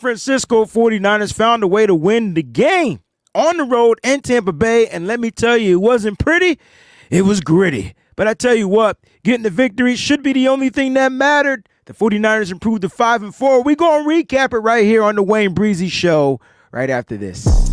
Francisco 49ers found a way to win the game on the road in Tampa Bay, and let me tell you, it wasn't pretty, it was gritty. But I tell you what, getting the victory should be the only thing that mattered. The 49ers improved to 5-4. We're going to recap it right here on the Wayne Breezie Show right after this.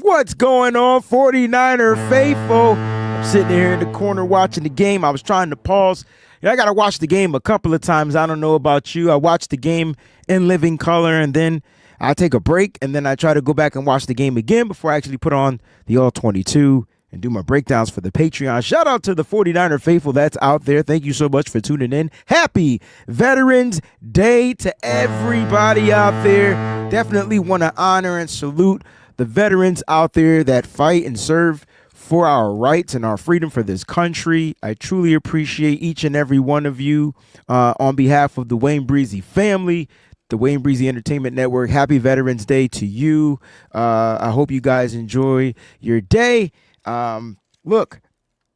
What's going on, 49er faithful? I'm sitting here in the corner watching the game. I was trying to pause. I got to watch the game a couple of times. I don't know about you. I watch the game in living color, and then I take a break, and then I try to go back and watch the game again before I actually put on the All-22 and do my breakdowns for the Patreon. Shout out to the 49er faithful that's out there. Thank you so much for tuning in. Happy Veterans Day to everybody out there. Definitely want to honor and salute the veterans out there that fight and serve for our rights and our freedom for this country. I truly appreciate each and every one of you on behalf of the Wayne Breezie family, the Wayne Breezie Entertainment Network. Happy Veterans Day to you. I hope you guys enjoy your day. Look,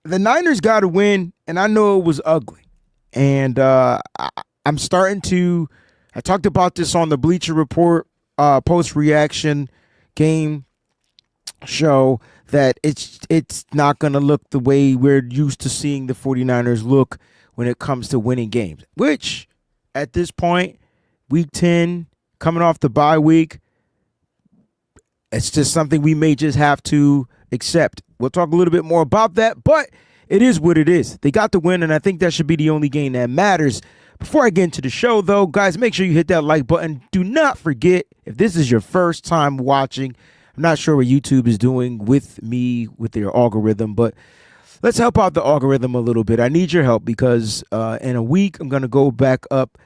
the Niners got to win, and I know it was ugly. And I'm starting to, I talked about this on the Bleacher Report post-reaction game show, that it's not going to look the way we're used to seeing the 49ers look when it comes to winning games, which at this point, week 10, coming off the bye week, it's just something we may just have to accept. We'll talk a little bit more about that, but it is what it is. They got the win, and I think that should be the only game that matters. Before I get into the show, though, guys, make sure you hit that like button. Do not forget, if this is your first time watching, I'm not sure what YouTube is doing with me, with their algorithm, but let's help out the algorithm a little bit. I need your help because in a week, I'm going to go back up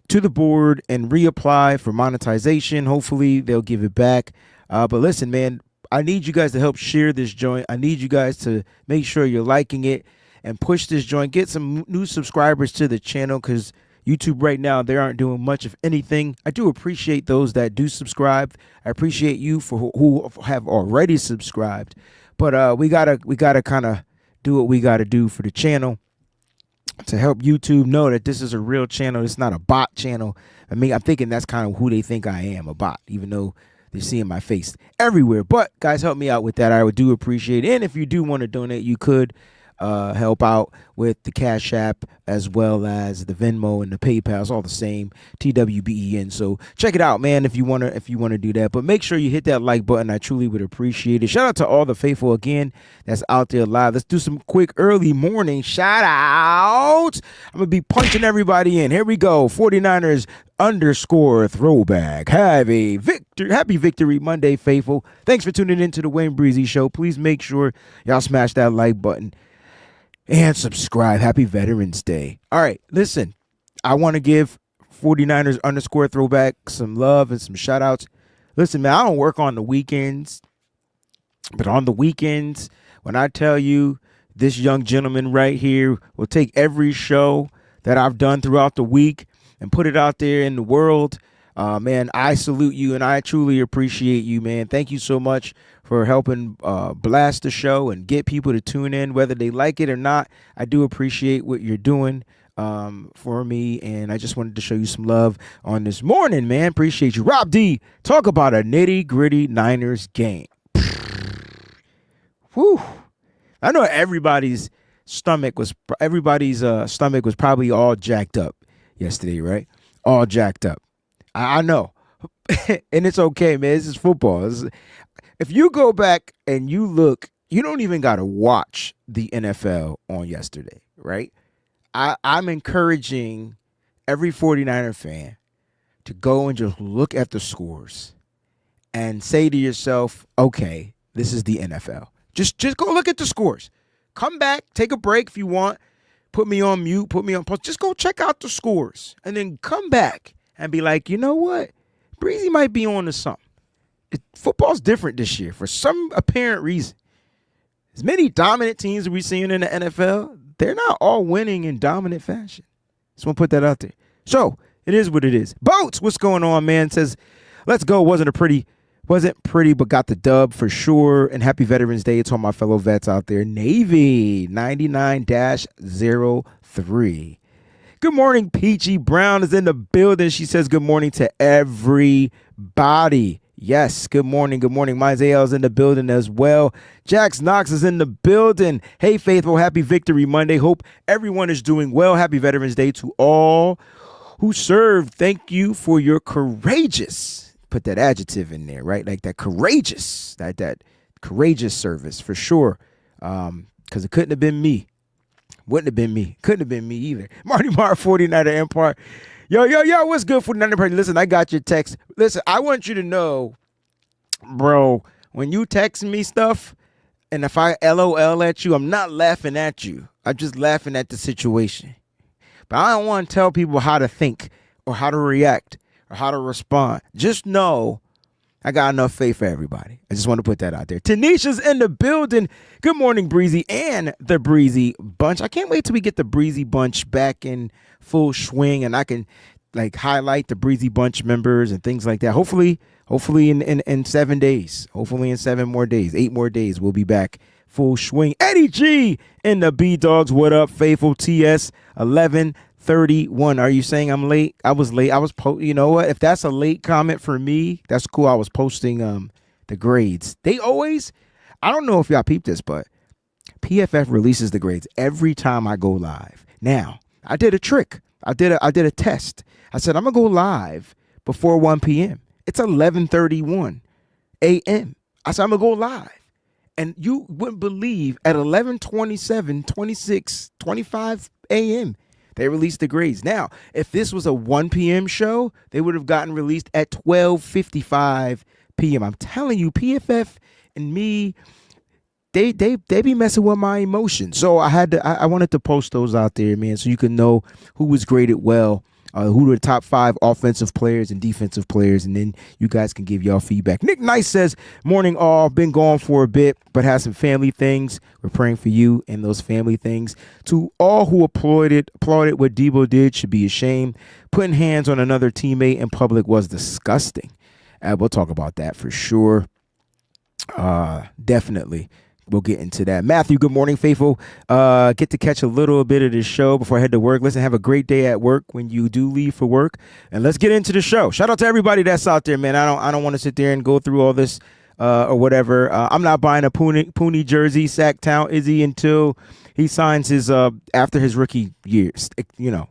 to the board and reapply for monetization. Hopefully, they'll give it back. But listen, man, I need you guys to help share this joint. I need you guys to make sure you're liking it and push this joint. Get some new subscribers to the channel because YouTube right now, they aren't doing much of anything. I do appreciate those that do subscribe. I appreciate you for who have already subscribed. But we gotta kind of do what we gotta do for the channel to help YouTube know that this is a real channel. It's not a bot channel. I mean, I'm thinking that's kind of who they think I am, a bot, even though they're seeing my face everywhere. But guys, help me out with that. I would do appreciate it. And if you do want to donate, you could help out with the Cash App as well as the Venmo and the PayPal. It's all the same, TWBEN. So check it out, man, if you want to do that. But make sure you hit that like button. I truly would appreciate it. Shout out to all the faithful again that's out there live. Let's do some quick early morning shout outs. I'm gonna be punching everybody in. Here we go. 49ers _ throwback. Happy Victory Monday, faithful. Thanks for tuning in to the Wayne Breezie Show. Please make sure y'all smash that like button and subscribe. Happy Veterans Day. All right, listen, I want to give 49ers _ throwback some love and some shout outs. Listen, man, I don't work on the weekends, but on the weekends, when I tell you this young gentleman right here will take every show that I've done throughout the week and put it out there in the world, man, I salute you and I truly appreciate you, man. Thank you so much for helping blast the show and get people to tune in, whether they like it or not. I do appreciate what you're doing for me, and I just wanted to show you some love on this morning, man. Appreciate you. Rob D, talk about a nitty-gritty Niners game. Whew. I know everybody's stomach was probably all jacked up yesterday, right? All jacked up. I know. And it's okay, man. This is football. If you go back and you look, you don't even got to watch the NFL on yesterday, right? I'm encouraging every 49er fan to go and just look at the scores and say to yourself, okay, this is the NFL. Just go look at the scores. Come back, take a break if you want. Put me on mute, put me on pause. Just go check out the scores and then come back and be like, you know what? Breezie might be on to something. Football's different this year for some apparent reason. As many dominant teams we're seeing in the NFL, they're not all winning in dominant fashion. Just want to put that out there. So it is what it is. Boats, what's going on, man? Says, let's go. Wasn't a pretty Wasn't pretty, but got the dub for sure. And happy Veterans Day to all my fellow vets out there. Navy 99-03. Good morning, Peachy Brown is in the building. She says good morning to everybody. Yes, good morning. Good morning. Mizael is in the building as well. Jax Knox is in the building. Hey, Faithful, happy Victory Monday. Hope everyone is doing well. Happy Veterans Day to all who served. Thank you for your courageous, put that adjective in there, right? Like that courageous, that courageous service for sure. Because it couldn't have been me. Wouldn't have been me. Couldn't have been me either. Marty Marr, 49er Empire. Yo, what's good, 49er Empire? Listen, I got your text. Listen, I want you to know, bro, when you text me stuff, and if I LOL at you, I'm not laughing at you. I'm just laughing at the situation. But I don't want to tell people how to think or how to react or how to respond. Just know I got enough faith for everybody. I just want to put that out there. Tanisha's in the building. Good morning, Breezie and the Breezie Bunch. I can't wait till we get the Breezie Bunch back in full swing and I can like highlight the Breezie Bunch members and things like that. Hopefully in 7 days. Hopefully in 7 more days, 8 more days, we'll be back full swing. Eddie G in the B-Dogs. What up, Faithful TS 11:31. Are you saying I'm late? I was late. You know what? If that's a late comment for me, that's cool. I was posting the grades. They always, I don't know if y'all peeped this, but PFF releases the grades every time I go live. Now, I did a trick. I did a test. I said I'm gonna go live before 1 p.m. It's 11:31 a.m. I said I'm gonna go live. And you wouldn't believe at 11:27, 26, 25 a.m. they released the grades. Now, if this was a 1 p.m. show, they would have gotten released at 12:55 p.m. I'm telling you, PFF and me, they be messing with my emotions. So I wanted to post those out there, man, so you can know who was graded well. Who are the top 5 offensive players and defensive players, and then you guys can give y'all feedback. Nick Nice says, morning all, been gone for a bit, but has some family things. We're praying for you and those family things. To all who applauded what Debo did should be ashamed. Putting hands on another teammate in public was disgusting. We'll talk about that for sure. Definitely. We'll get into that. Matthew, good morning, Faithful. Get to catch a little bit of this show before I head to work. Listen, have a great day at work when you do leave for work. And let's get into the show. Shout out to everybody that's out there, man. I don't want to sit there and go through all this or whatever. I'm not buying a Pooney jersey, Sacktown Izzy, until he signs his after his rookie years. You know,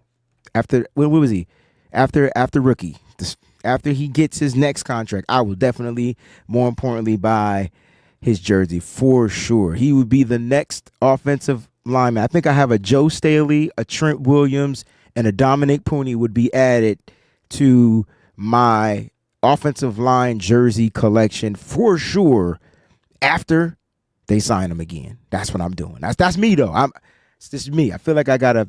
after what was he? After rookie. After he gets his next contract, I will definitely, more importantly, buy his jersey for sure. He would be the next offensive lineman. I think I have a Joe Staley, a Trent Williams, and a Dominic Pooney would be added to my offensive line jersey collection for sure after they sign him again. That's what I'm doing. That's me though. It's just me. I feel like I got a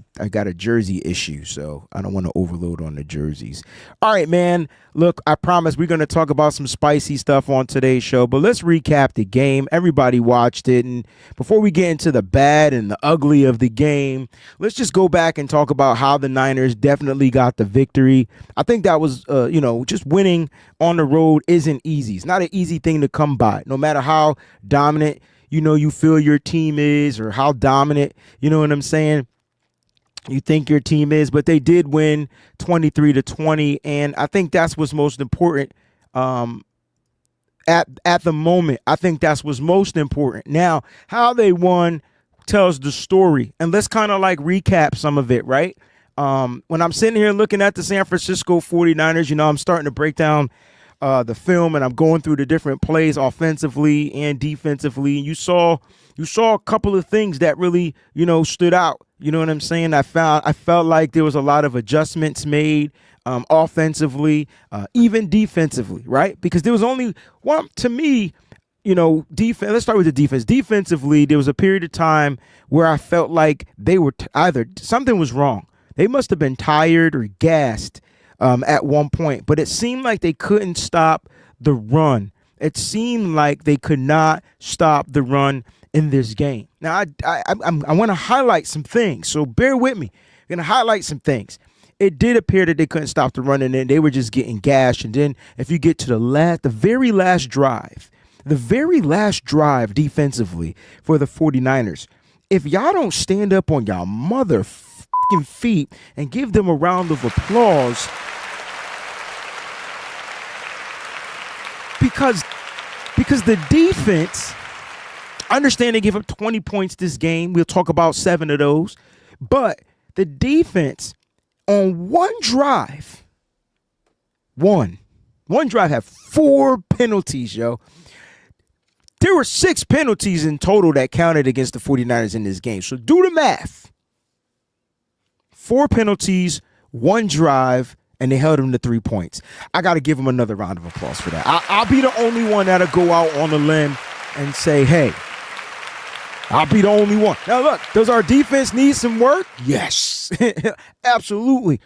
jersey issue, so I don't want to overload on the jerseys. All right, man. Look, I promise we're going to talk about some spicy stuff on today's show, but let's recap the game. Everybody watched it, and before we get into the bad and the ugly of the game, let's just go back and talk about how the Niners definitely got the victory. I think that was, just winning on the road isn't easy. It's not an easy thing to come by, no matter how dominant you feel your team is or how dominant, you know what I'm saying, you think your team is. But they did win 23-20, and I think that's what's most important at the moment. I think that's what's most important. Now, how they won tells the story, and let's kind of like recap some of it, right? When I'm sitting here looking at the San Francisco 49ers, I'm starting to break down the film, and I'm going through the different plays offensively and defensively. And you saw a couple of things that really, stood out. You know what I'm saying? I felt like there was a lot of adjustments made offensively, even defensively, right? Because there was only one, to me, defense. Let's start with the defense. Defensively, there was a period of time where I felt like they were either something was wrong. They must have been tired or gassed at one point, but it seemed like they couldn't stop the run. It seemed like they could not stop the run in this game. Now, I want to highlight some things, so bear with me. I'm going to highlight some things. it did appear that they couldn't stop the run, and then they were just getting gashed. And then if you get to the very last drive defensively for the 49ers, if y'all don't stand up on y'all motherfucking feet and give them a round of applause, because the defense, I understand they give up 20 points this game. We'll talk about 7 of those. But the defense on one drive had 4 penalties, yo. There were 6 penalties in total that counted against the 49ers in this game. So do the math. 4 penalties, 1 drive, and they held him to 3 points. I got to give him another round of applause for that. I'll be the only one that'll go out on a limb and say, hey, I'll be the only one. Now, look, does our defense need some work? Yes, absolutely.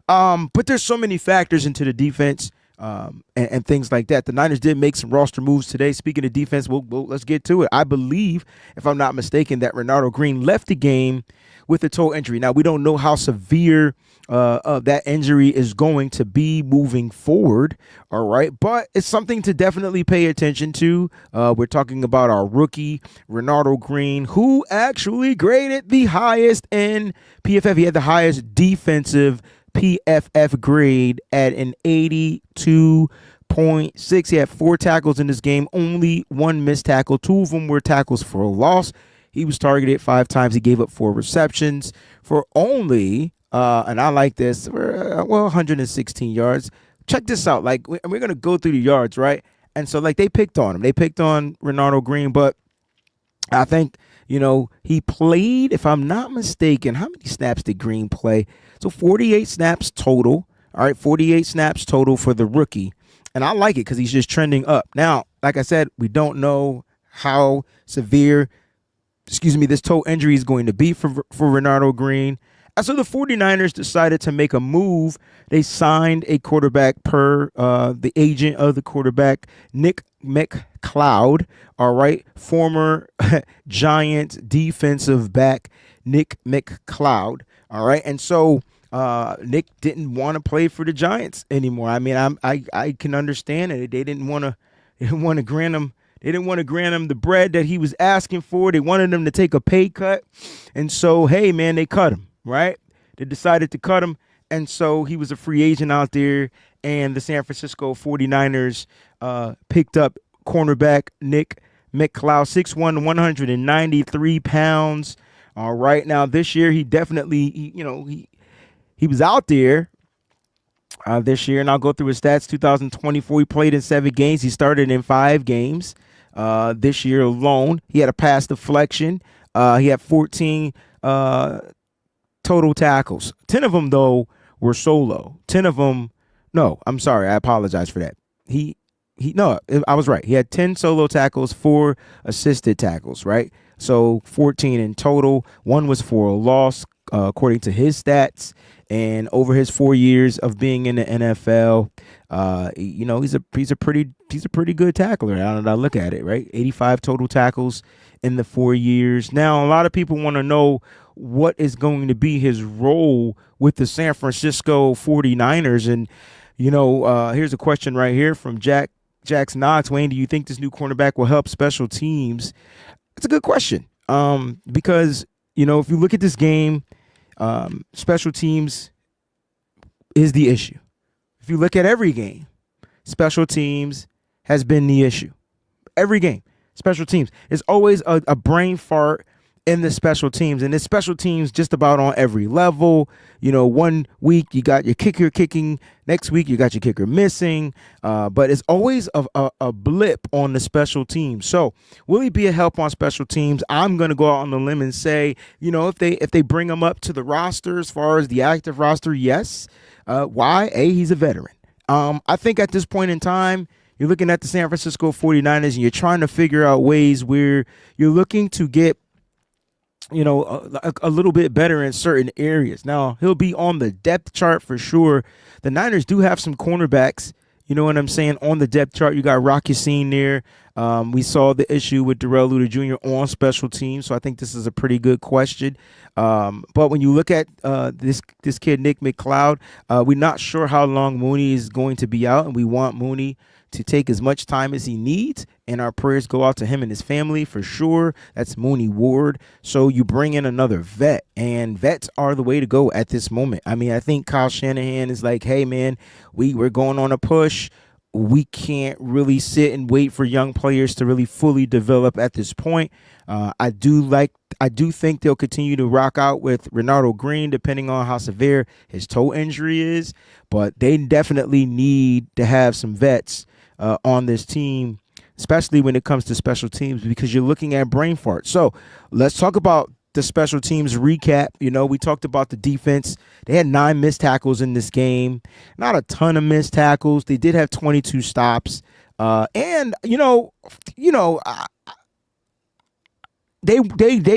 But there's so many factors into the defense and things like that. The Niners did make some roster moves today. Speaking of defense, let's get to it. I believe, if I'm not mistaken, that Renardo Green left the game with a toe injury. Now, we don't know how severe that injury is going to be moving forward, all right? But it's something to definitely pay attention to. We're talking about our rookie, Renardo Green, who actually graded the highest in PFF. He had the highest defensive PFF grade at an 82.6. He had 4 tackles in this game, only 1 missed tackle. 2 of them were tackles for a loss. He was targeted 5 times. He gave up 4 receptions for only, and I like this, 116 yards. Check this out. Like, we're going to go through the yards, right? And so, like, they picked on him. They picked on Renardo Green, but I think, he played, if I'm not mistaken, how many snaps did Green play? So 48 snaps total. All right, 48 snaps total for the rookie. And I like it because he's just trending up. Now, like I said, we don't know how severe this toe injury is going to be for Renardo Green. And so the 49ers decided to make a move. They signed a quarterback per the agent of the quarterback, Nick McCloud, all right, former Giants defensive back Nick McCloud, all right. And so Nick didn't want to play for the Giants anymore. I mean, I can understand it. They didn't want to grant him. They didn't want to grant him the bread that he was asking for. They wanted him to take a pay cut. And so, hey, man, they cut him, right? They decided to cut him. And so he was a free agent out there. And the San Francisco 49ers picked up cornerback Nick McCloud, 6'1", 193 pounds. All right. Now, this year, he definitely, he was out there this year. And I'll go through his stats. 2024, he played in 7 games. He started in 5 games. This year alone, he had a pass deflection. He had 14 total tackles. 10 of them, though, were solo. 10 of them, no, I'm sorry. I apologize for that. No, I was right. He had 10 solo tackles, 4 assisted tackles, right? So 14 in total. 1 was for a loss, according to his stats. And over his 4 years of being in the NFL, he's a pretty good tackler. Now that I look at it, right? 85 total tackles in the 4 years. Now, a lot of people want to know what is going to be his role with the San Francisco 49ers. And, here's a question right here from Jax Knox. Wayne, do you think this new cornerback will help special teams? It's a good question. Because, if you look at this game, special teams is the issue. If you look at every game, special teams has been the issue. Every game, special teams. It's always a brain fart in the special teams. And it's special teams just about on every level. 1 week you got your kicker kicking. Next week you got your kicker missing. But it's always a blip on the special teams. So will he be a help on special teams? I'm going to go out on the limb and say, if they bring him up to the roster as far as the active roster, yes. Why? He's a veteran. I think at this point in time, you're looking at the San Francisco 49ers and you're trying to figure out ways where you're looking to get a little bit better in certain areas. Now, he'll be on the depth chart for sure. The Niners do have some cornerbacks, You know what I'm saying? On the depth chart, you got Rocky Scene there. We saw the issue with Darrell Luter Jr. on special teams, so I think this is a pretty good question. But when you look at this kid, Nick McCloud, we're not sure how long Mooney is going to be out, and we want Mooney to take as much time as he needs, and our prayers go out to him and his family for sure. That's Mooney Ward. So you bring in another vet, and vets are the way to go at this moment. I mean, I think Kyle Shanahan is like, hey, man, we're going on a push. We can't really sit and wait for young players to really fully develop at this point. I do think they'll continue to rock out with Renardo Green, depending on how severe his toe injury is. But they definitely need to have some vets on this team, especially when it comes to special teams, because you're looking at brain fart. So let's talk about the special teams recap. You know, we talked about the defense. They had 9 missed tackles in this game. Not a ton of missed tackles. They did have 22 stops. And they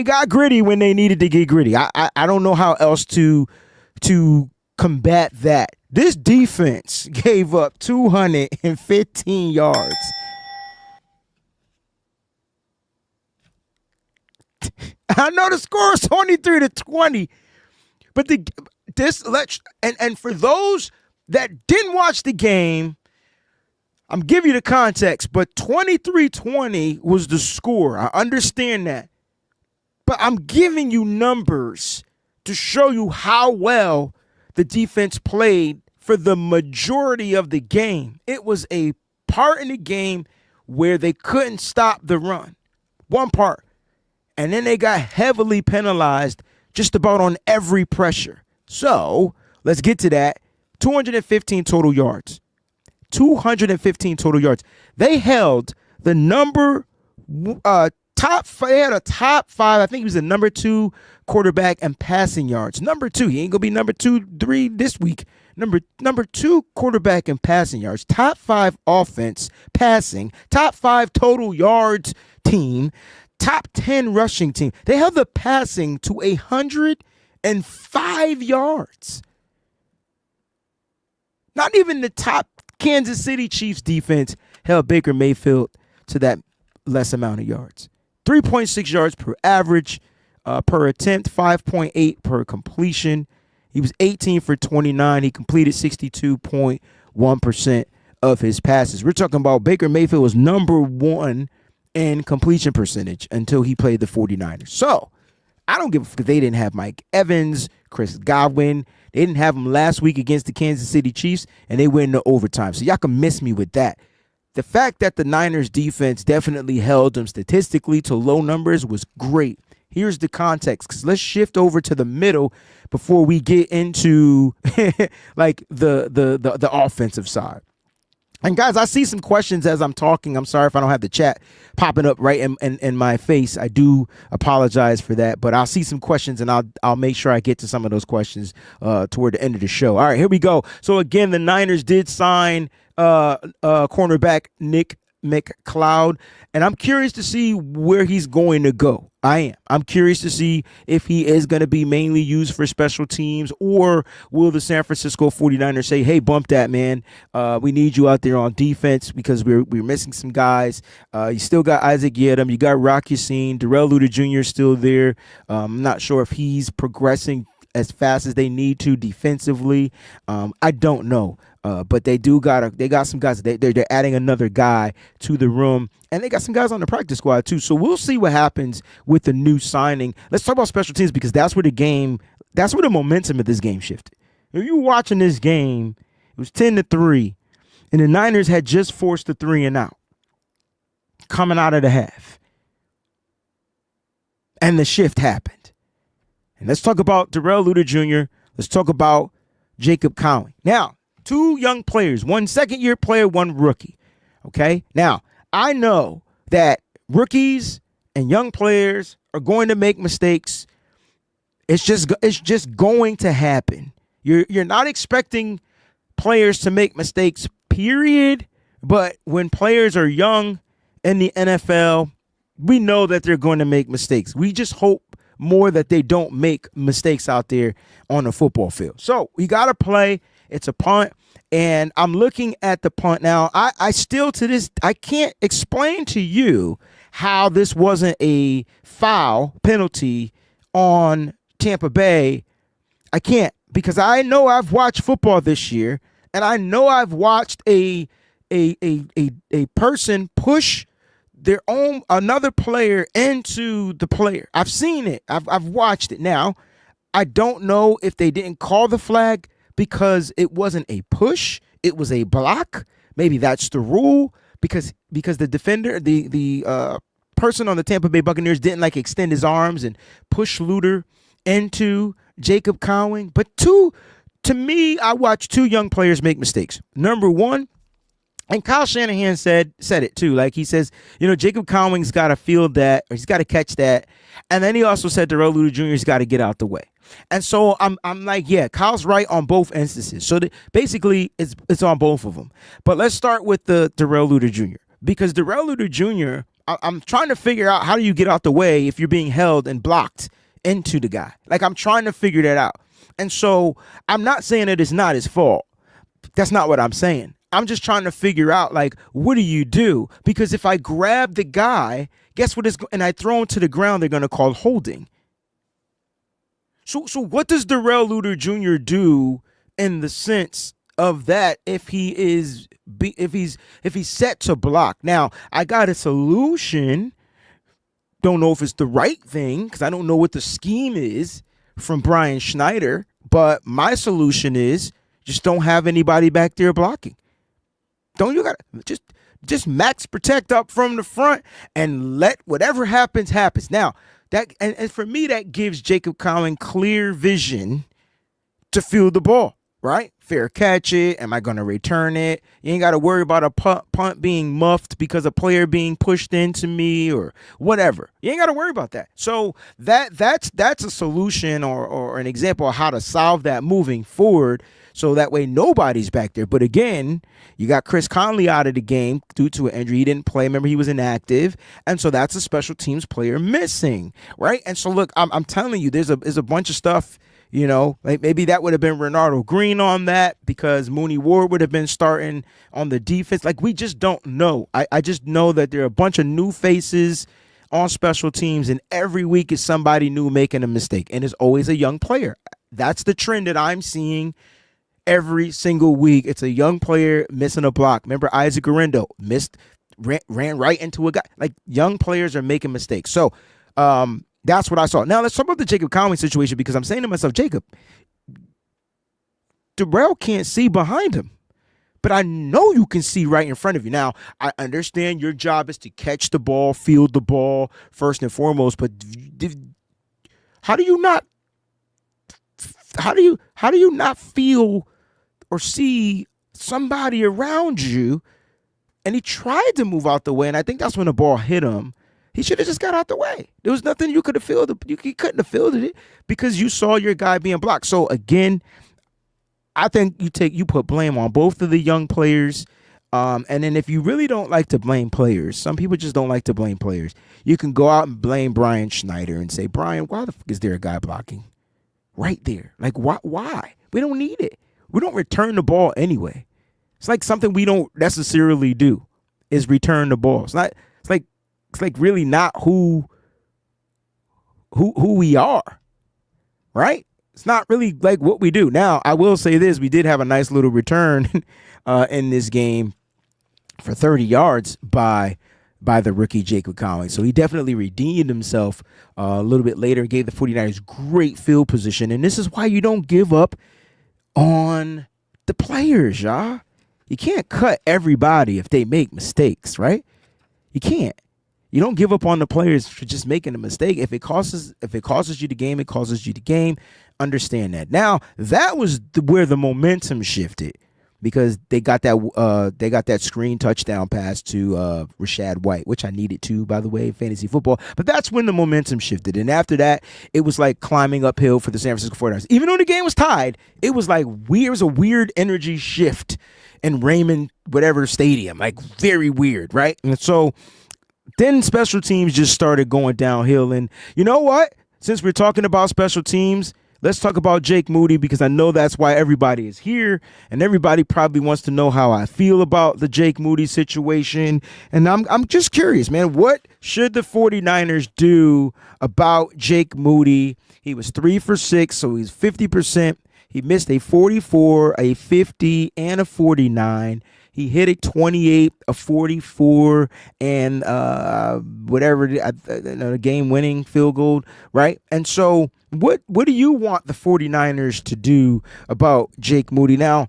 got gritty when they needed to get gritty. I don't know how else to combat that. This defense gave up 215 yards. I know the score is 23-20, but and for those that didn't watch the game, I'm giving you the context, but 23-20 was the score. I understand that. But I'm giving you numbers to show you how well the defense played for the majority of the game. It was a part in the game where they couldn't stop the run. One part. And then they got heavily penalized just about on every pressure. So let's get to that. 215 total yards. 215 total yards. They held the top 5. I think he was the number 2 quarterback in passing yards. Number 2. He ain't gonna be number 2, 3 this week. Number 2 quarterback in passing yards. Top 5 offense passing. Top 5 total yards team. Top 10 rushing team. They held the passing to 105 yards. Not even the top Kansas City Chiefs defense held Baker Mayfield to that less amount of yards. 3.6 yards per average per attempt, 5.8 per completion. He was 18 for 29. He completed 62.1% of his passes. We're talking about Baker Mayfield was number 1 in completion percentage until he played the 49ers. So I don't give a fuck if they didn't have Mike Evans, Chris Godwin. They didn't have him last week against the Kansas City Chiefs, and they went into overtime. So y'all can miss me with that. The fact that the Niners defense definitely held them statistically to low numbers was great. Here's the context, because let's shift over to the middle before we get into like the offensive side. And guys, I see some questions as I'm talking. I'm sorry if I don't have the chat popping up right in my face. I do apologize for that, but I'll see some questions and I'll make sure I get to some of those questions toward the end of the show. All right, here we go. So again, the Niners did sign cornerback Nick McCloud, and I'm curious to see where he's going to go. I'm curious to see if he is going to be mainly used for special teams, or will the San Francisco 49ers say, hey, bump that, man. We need you out there on defense because we're missing some guys. You still got Isaac Yiadom. You got Rocky Scene. Darrell Luter Jr. is still there. I'm not sure if he's progressing as fast as they need to defensively. I don't know. But they got some guys. They're adding another guy to the room, and they got some guys on the practice squad too. So we'll see what happens with the new signing. Let's talk about special teams, because that's where the momentum of this game shifted. If you were watching this game, it was 10-3, and the Niners had just forced the 3 and out coming out of the half, and the shift happened. And let's talk about Darrell Luter Jr. Let's talk about Jacob Cowing. Now, 2 young players, 1 second-year player, 1 rookie. Okay? Now, I know that rookies and young players are going to make mistakes. It's just going to happen. You're not expecting players to make mistakes, period. But when players are young in the NFL, we know that they're going to make mistakes. We just hope more that they don't make mistakes out there on the football field. So we got to play. It's a punt. And I'm looking at the punt now. I still to this, I can't explain to you how this wasn't a foul penalty on Tampa Bay. I can't, because I know I've watched football this year, and I know I've watched a person push their own another player into the player. I've seen it. I've watched it. Now, I don't know if they didn't call the flag because it wasn't a push, it was a block. Maybe that's the rule, because the defender, the person on the Tampa Bay Buccaneers didn't like extend his arms and push Luter into Jacob Cowing. But to me, I watched two young players make mistakes. Number one, and Kyle Shanahan said it too. Like, he says, Jacob Cowing's got to feel that, or he's got to catch that. And then he also said Darrell Luter Jr.'s got to get out the way. And so I'm like, yeah, Kyle's right on both instances. So basically, it's on both of them. But let's start with the Darrell Luter Jr. Because Darrell Luter Jr., I'm trying to figure out, how do you get out the way if you're being held and blocked into the guy? Like, I'm trying to figure that out. And so I'm not saying that it's not his fault. That's not what I'm saying. I'm just trying to figure out, like, what do you do? Because if I grab the guy, guess what and I throw him to the ground, they're going to call holding. So what does Darrell Luter Jr. do in the sense of that if he's set to block? Now, I got a solution. Don't know if it's the right thing, because I don't know what the scheme is from Brian Schneider, but my solution is just don't have anybody back there blocking. Don't you got just max protect up from the front and let whatever happens. Now, that and for me, that gives Jacob Cowing clear vision to field the ball, right? Fair catch it. Am I going to return it? You ain't got to worry about a punt being muffed because a player being pushed into me or whatever. You ain't got to worry about that. So that's a solution or an example of how to solve that moving forward, so that way nobody's back there. But again, you got Chris Conley out of the game due to an injury. He didn't play. Remember, he was inactive. And so that's a special teams player missing, right? And so, look, I'm telling you, there's a bunch of stuff, like maybe that would have been Renardo Green on that, because Mooney Ward would have been starting on the defense. Like, we just don't know. I just know that there are a bunch of new faces on special teams, and every week is somebody new making a mistake, and it's always a young player. That's the trend that I'm seeing. Every single week, it's a young player missing a block. Remember, Isaac Garendo ran right into a guy. Like, young players are making mistakes. So that's what I saw. Now, let's talk about the Jacob Cowing situation, because I'm saying to myself, Jacob, Darrell can't see behind him, but I know you can see right in front of you. Now, I understand your job is to catch the ball, field the ball first and foremost, but how do you not feel or see somebody around you? And he tried to move out the way, and I think that's when the ball hit him. He should have just got out the way. There was nothing you could have fielded. You couldn't have fielded it because you saw your guy being blocked. So again, I think you put blame on both of the young players. And then if you really don't like to blame players, some people just don't like to blame players, you can go out and blame Brian Schneider and say, Brian, why the fuck is there a guy blocking right there? Like, why? We don't need it. We don't return the ball anyway. It's like something we don't necessarily do is return the ball. It's like really not who we are, right? It's not really like what we do. Now, I will say this. We did have a nice little return in this game for 30 yards by the rookie Jacob Cowing. So he definitely redeemed himself a little bit later, gave the 49ers great field position. And this is why you don't give up on the players, y'all. You can't cut everybody if they make mistakes, right? You can't. You don't give up on the players for just making a mistake. If it causes you the game, it causes you the game. Understand that. Now, that was where the momentum shifted, because they got that screen touchdown pass to Rashad White, which I needed to, by the way, in fantasy football. But that's when the momentum shifted. And after that, it was like climbing uphill for the San Francisco 49ers. Even though the game was tied, it was like weird. It was a weird energy shift in Raymond whatever stadium, like very weird, right? And so then special teams just started going downhill. And you know what? Since we're talking about special teams, let's talk about Jake Moody, because I know that's why everybody is here, and everybody probably wants to know how I feel about the Jake Moody situation. And I'm just curious, man, what should the 49ers do about Jake Moody? He was 3 for 6, so he's 50%. He missed a 44, a 50, and a 49. He hit a 28, a 44, and whatever, the game-winning field goal, right? And so what do you want the 49ers to do about Jake Moody? Now,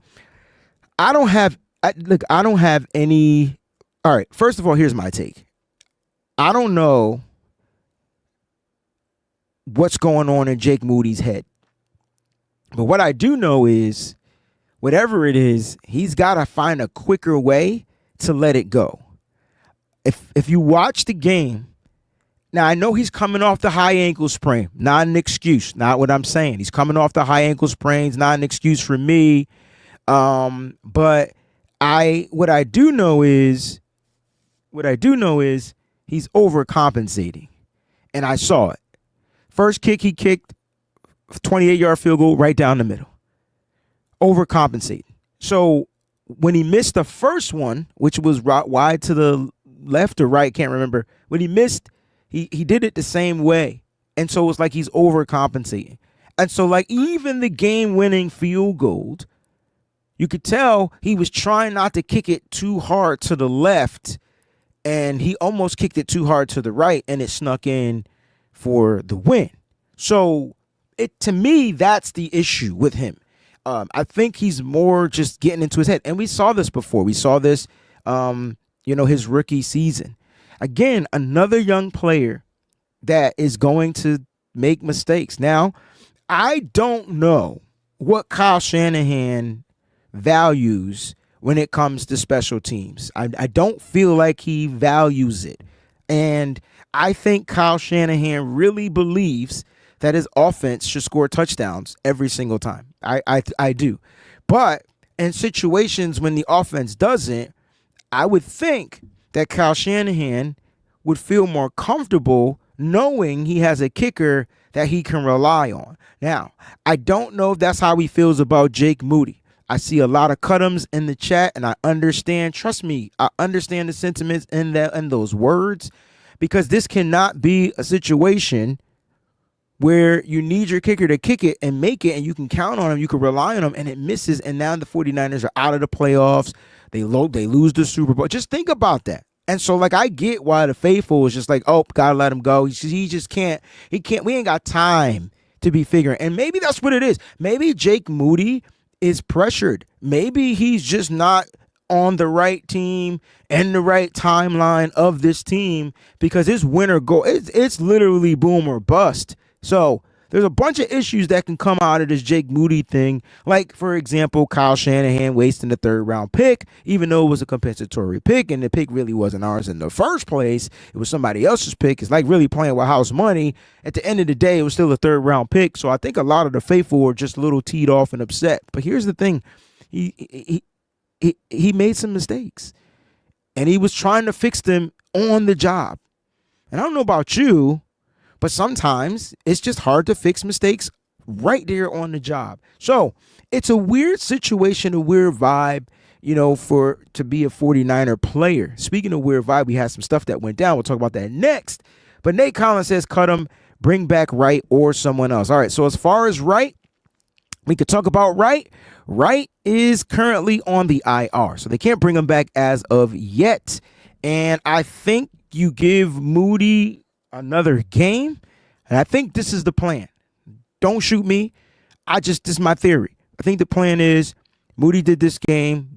I don't have any. All right, first of all, here's my take. I don't know what's going on in Jake Moody's head. But what I do know is, whatever it is, he's got to find a quicker way to let it go. If you watch the game, now I know he's coming off the high ankle sprain, not an excuse, not what I'm saying. He's coming off the high ankle sprains, not an excuse for me. But what I do know is he's overcompensating, and I saw it. First kick he kicked, 28-yard field goal right down the middle. Overcompensating. So when he missed the first one, which was wide to the left or right, can't remember. When he missed, he did it the same way. And so it's like he's overcompensating. And so like even the game-winning field goal, you could tell he was trying not to kick it too hard to the left, and he almost kicked it too hard to the right, and it snuck in for the win. So to me, that's the issue with him. I think he's more just getting into his head. And we saw this before. We saw this, his rookie season. Again, another young player that is going to make mistakes. Now, I don't know what Kyle Shanahan values when it comes to special teams. I don't feel like he values it. And I think Kyle Shanahan really believes that his offense should score touchdowns every single time. I do. But in situations when the offense doesn't, I would think that Kyle Shanahan would feel more comfortable knowing he has a kicker that he can rely on. Now, I don't know if that's how he feels about Jake Moody. I see a lot of cut-ems in the chat, and I understand. Trust me, I understand the sentiments in those words, because this cannot be a situation where you need your kicker to kick it and make it, and you can count on him, you can rely on him, and it misses, and now the 49ers are out of the playoffs. They lose the Super Bowl. Just think about that. And so, like, I get why the faithful is just like, oh, gotta let him go. He just can't. We ain't got time to be figuring. And maybe that's what it is. Maybe Jake Moody is pressured. Maybe he's just not on the right team and the right timeline of this team, because his win or go, it's literally boom or bust. So there's a bunch of issues that can come out of this Jake Moody thing. Like, for example, Kyle Shanahan wasting the 3rd-round pick, even though it was a compensatory pick, and the pick really wasn't ours in the first place. It was somebody else's pick. It's like really playing with house money. At the end of the day, it was still a 3rd-round pick. So I think a lot of the faithful were just a little teed off and upset. But here's the thing. He made some mistakes, and he was trying to fix them on the job. And I don't know about you, but sometimes it's just hard to fix mistakes right there on the job. So it's a weird situation, a weird vibe, to be a 49er player. Speaking of weird vibe, we had some stuff that went down. We'll talk about that next. But Nate Collins says, cut him, bring back Wright or someone else. All right, so as far as Wright, we could talk about Wright. Wright is currently on the IR, so they can't bring him back as of yet. And I think you give Moody another game, and I think this is the plan. Don't shoot me. This is my theory. I think the plan is Moody did this game,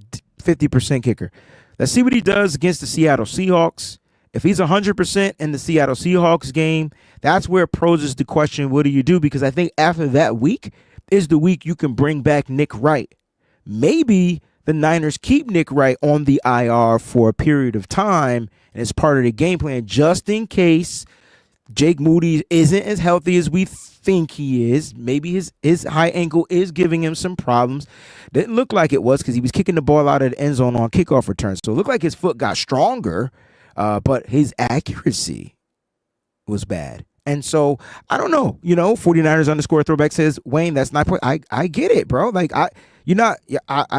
50% kicker. Let's see what he does against the Seattle Seahawks. If he's 100% in the Seattle Seahawks game, that's where it poses the question, what do you do? Because I think after that week is the week you can bring back Nick Wright. Maybe the Niners keep Nick Wright on the IR for a period of time, and it's part of the game plan just in case Jake Moody isn't as healthy as we think he is. Maybe his high ankle is giving him some problems. Didn't look like it was, because he was kicking the ball out of the end zone on kickoff returns. So it looked like his foot got stronger, but his accuracy was bad. And so I don't know, 49ers underscore throwback says, Wayne, that's not, I get it, bro. Like I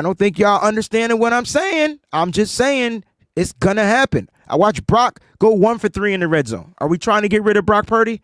don't think y'all understanding what I'm saying. I'm just saying it's going to happen. I watched Brock go 1 for 3 in the red zone. Are we trying to get rid of Brock Purdy?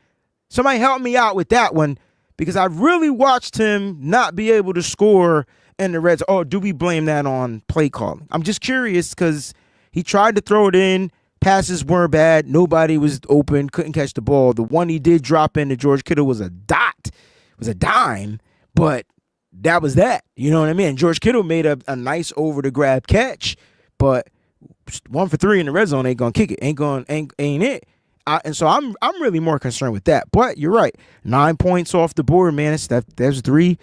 Somebody help me out with that one, because I really watched him not be able to score in the red zone. Oh, do we blame that on play calling? I'm just curious, because he tried to throw it in. Passes weren't bad. Nobody was open. Couldn't catch the ball. The one he did drop in to George Kittle was a dot. It was a dime, but that was that. You know what I mean? George Kittle made a nice over-the-grab catch, but 1 for 3 in the red zone ain't gonna kick it. Ain't it? And so I'm really more concerned with that. But you're right. 9 points off the board, man. That's three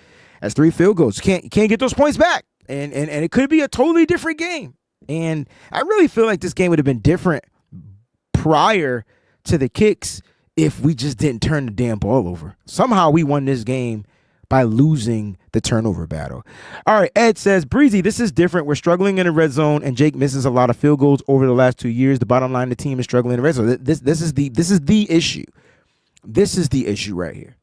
field goals. You can't get those points back. And it could be a totally different game. And I really feel like this game would have been different prior to the kicks if we just didn't turn the damn ball over. Somehow we won this game by losing the turnover battle. All right, Ed says, Breezy, this is different. We're struggling in the red zone, and Jake misses a lot of field goals over the last 2 years. The bottom line, the team is struggling in the red zone. This is the issue. This is the issue right here.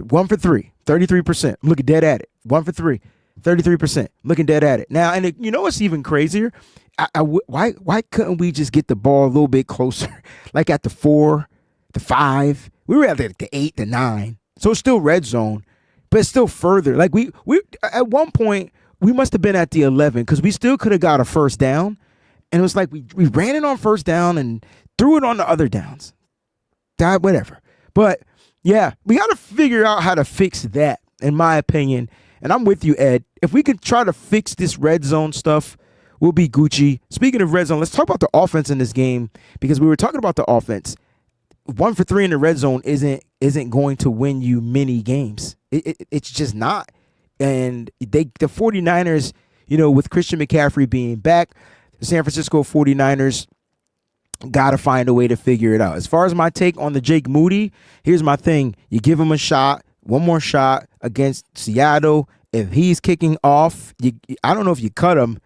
1 for 3, 33%. I'm looking dead at it. 1 for 3, 33%. Looking dead at it. Now, and you know what's even crazier? Why couldn't we just get the ball a little bit closer, like at the 4, the 5? We were at the 8, the 9. So it's still red zone. But it's still further. Like we at one point we must have been at the 11, because we still could have got a first down, and it was like we ran it on first down and threw it on the other downs. Whatever. But yeah, we got to figure out how to fix that, in my opinion. And I'm with you, Ed. If we could try to fix this red zone stuff, we'll be Gucci. Speaking of red zone, let's talk about the offense in this game, because we were talking about the offense. 1 for 3 in the red zone isn't going to win you many games. It's just not. And the 49ers, with Christian McCaffrey being back, the San Francisco 49ers got to find a way to figure it out. As far as my take on the Jake Moody, here's my thing. You give him a shot, one more shot against Seattle. If he's kicking off, I don't know if you cut him,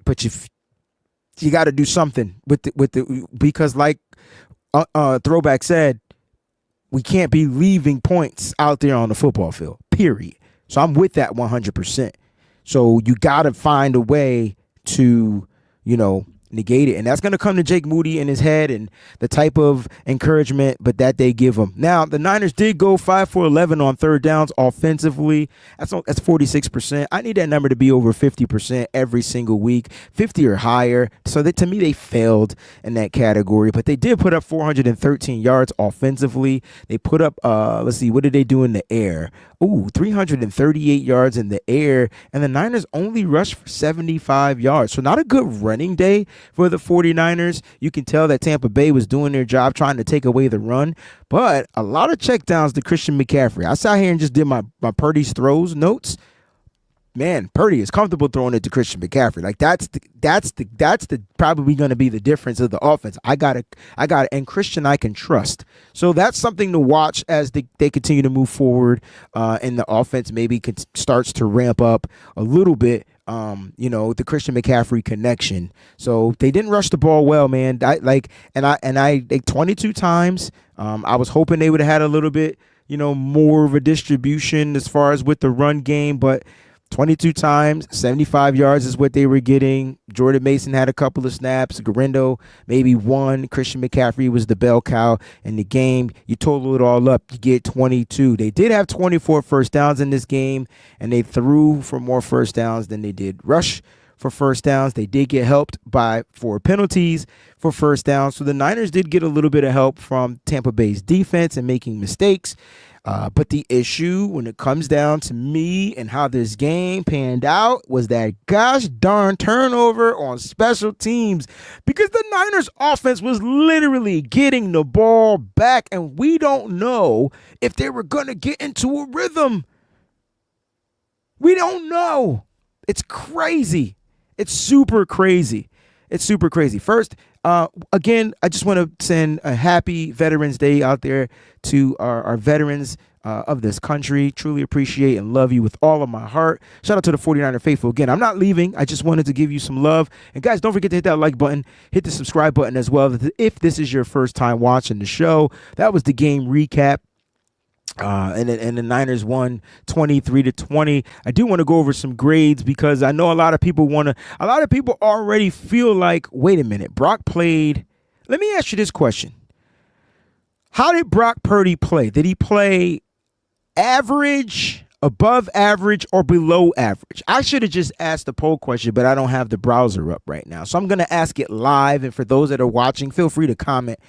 but you got to do something with the because like Throwback said, we can't be leaving points out there on the football field, period. So I'm with that 100%. So you got to find a way to, negate it. And that's going to come to Jake Moody in his head and the type of encouragement but that they give him. Now, the Niners did go 5 for 11 on third downs offensively. That's 46%. I need that number to be over 50% every single week, 50 or higher. So to me, they failed in that category. But they did put up 413 yards offensively. They put up, let's see, what did they do in the air? 338 yards in the air. And the Niners only rushed for 75 yards. So not a good running day for the 49ers. You can tell that Tampa Bay was doing their job trying to take away the run, but a lot of checkdowns to Christian McCaffrey. I sat here and just did my Purdy's throws notes. Man, Purdy is comfortable throwing it to Christian McCaffrey. Like that's the probably going to be the difference of the offense. I got it, and Christian I can trust. So that's something to watch as they continue to move forward, and the offense maybe starts to ramp up a little bit. The Christian McCaffrey connection. So they didn't rush the ball well, man. I 22 times. I was hoping they would have had a little bit, more of a distribution as far as with the run game, but 22 times, 75 yards is what they were getting. Jordan Mason had a couple of snaps. Garindo, maybe one. Christian McCaffrey was the bell cow in the game. You total it all up, you get 22. They did have 24 first downs in this game, and they threw for more first downs than they did rush for first downs. They did get helped by 4 penalties for first downs. So the Niners did get a little bit of help from Tampa Bay's defense and making mistakes. But the issue when it comes down to me and how this game panned out was that gosh darn turnover on special teams, because the Niners offense was literally getting the ball back, and we don't know if they were going to get into a rhythm. We don't know. It's crazy. It's super crazy. First, again, I just want to send a happy Veterans Day out there to our veterans of this country. Truly appreciate and love you with all of my heart. Shout out to the 49er faithful. Again, I'm not leaving. I just wanted to give you some love. And guys, don't forget to hit that like button. Hit the subscribe button as well if this is your first time watching the show. That was the game recap. And the Niners won 23-20. I do want to go over some grades because I know a lot of people already feel like, wait a minute, Brock played. Let me ask you this question. How did Brock Purdy play? Did he play average, above average, or below average? I should have just asked the poll question, but I don't have the browser up right now. So I'm going to ask it live. And for those that are watching, feel free to comment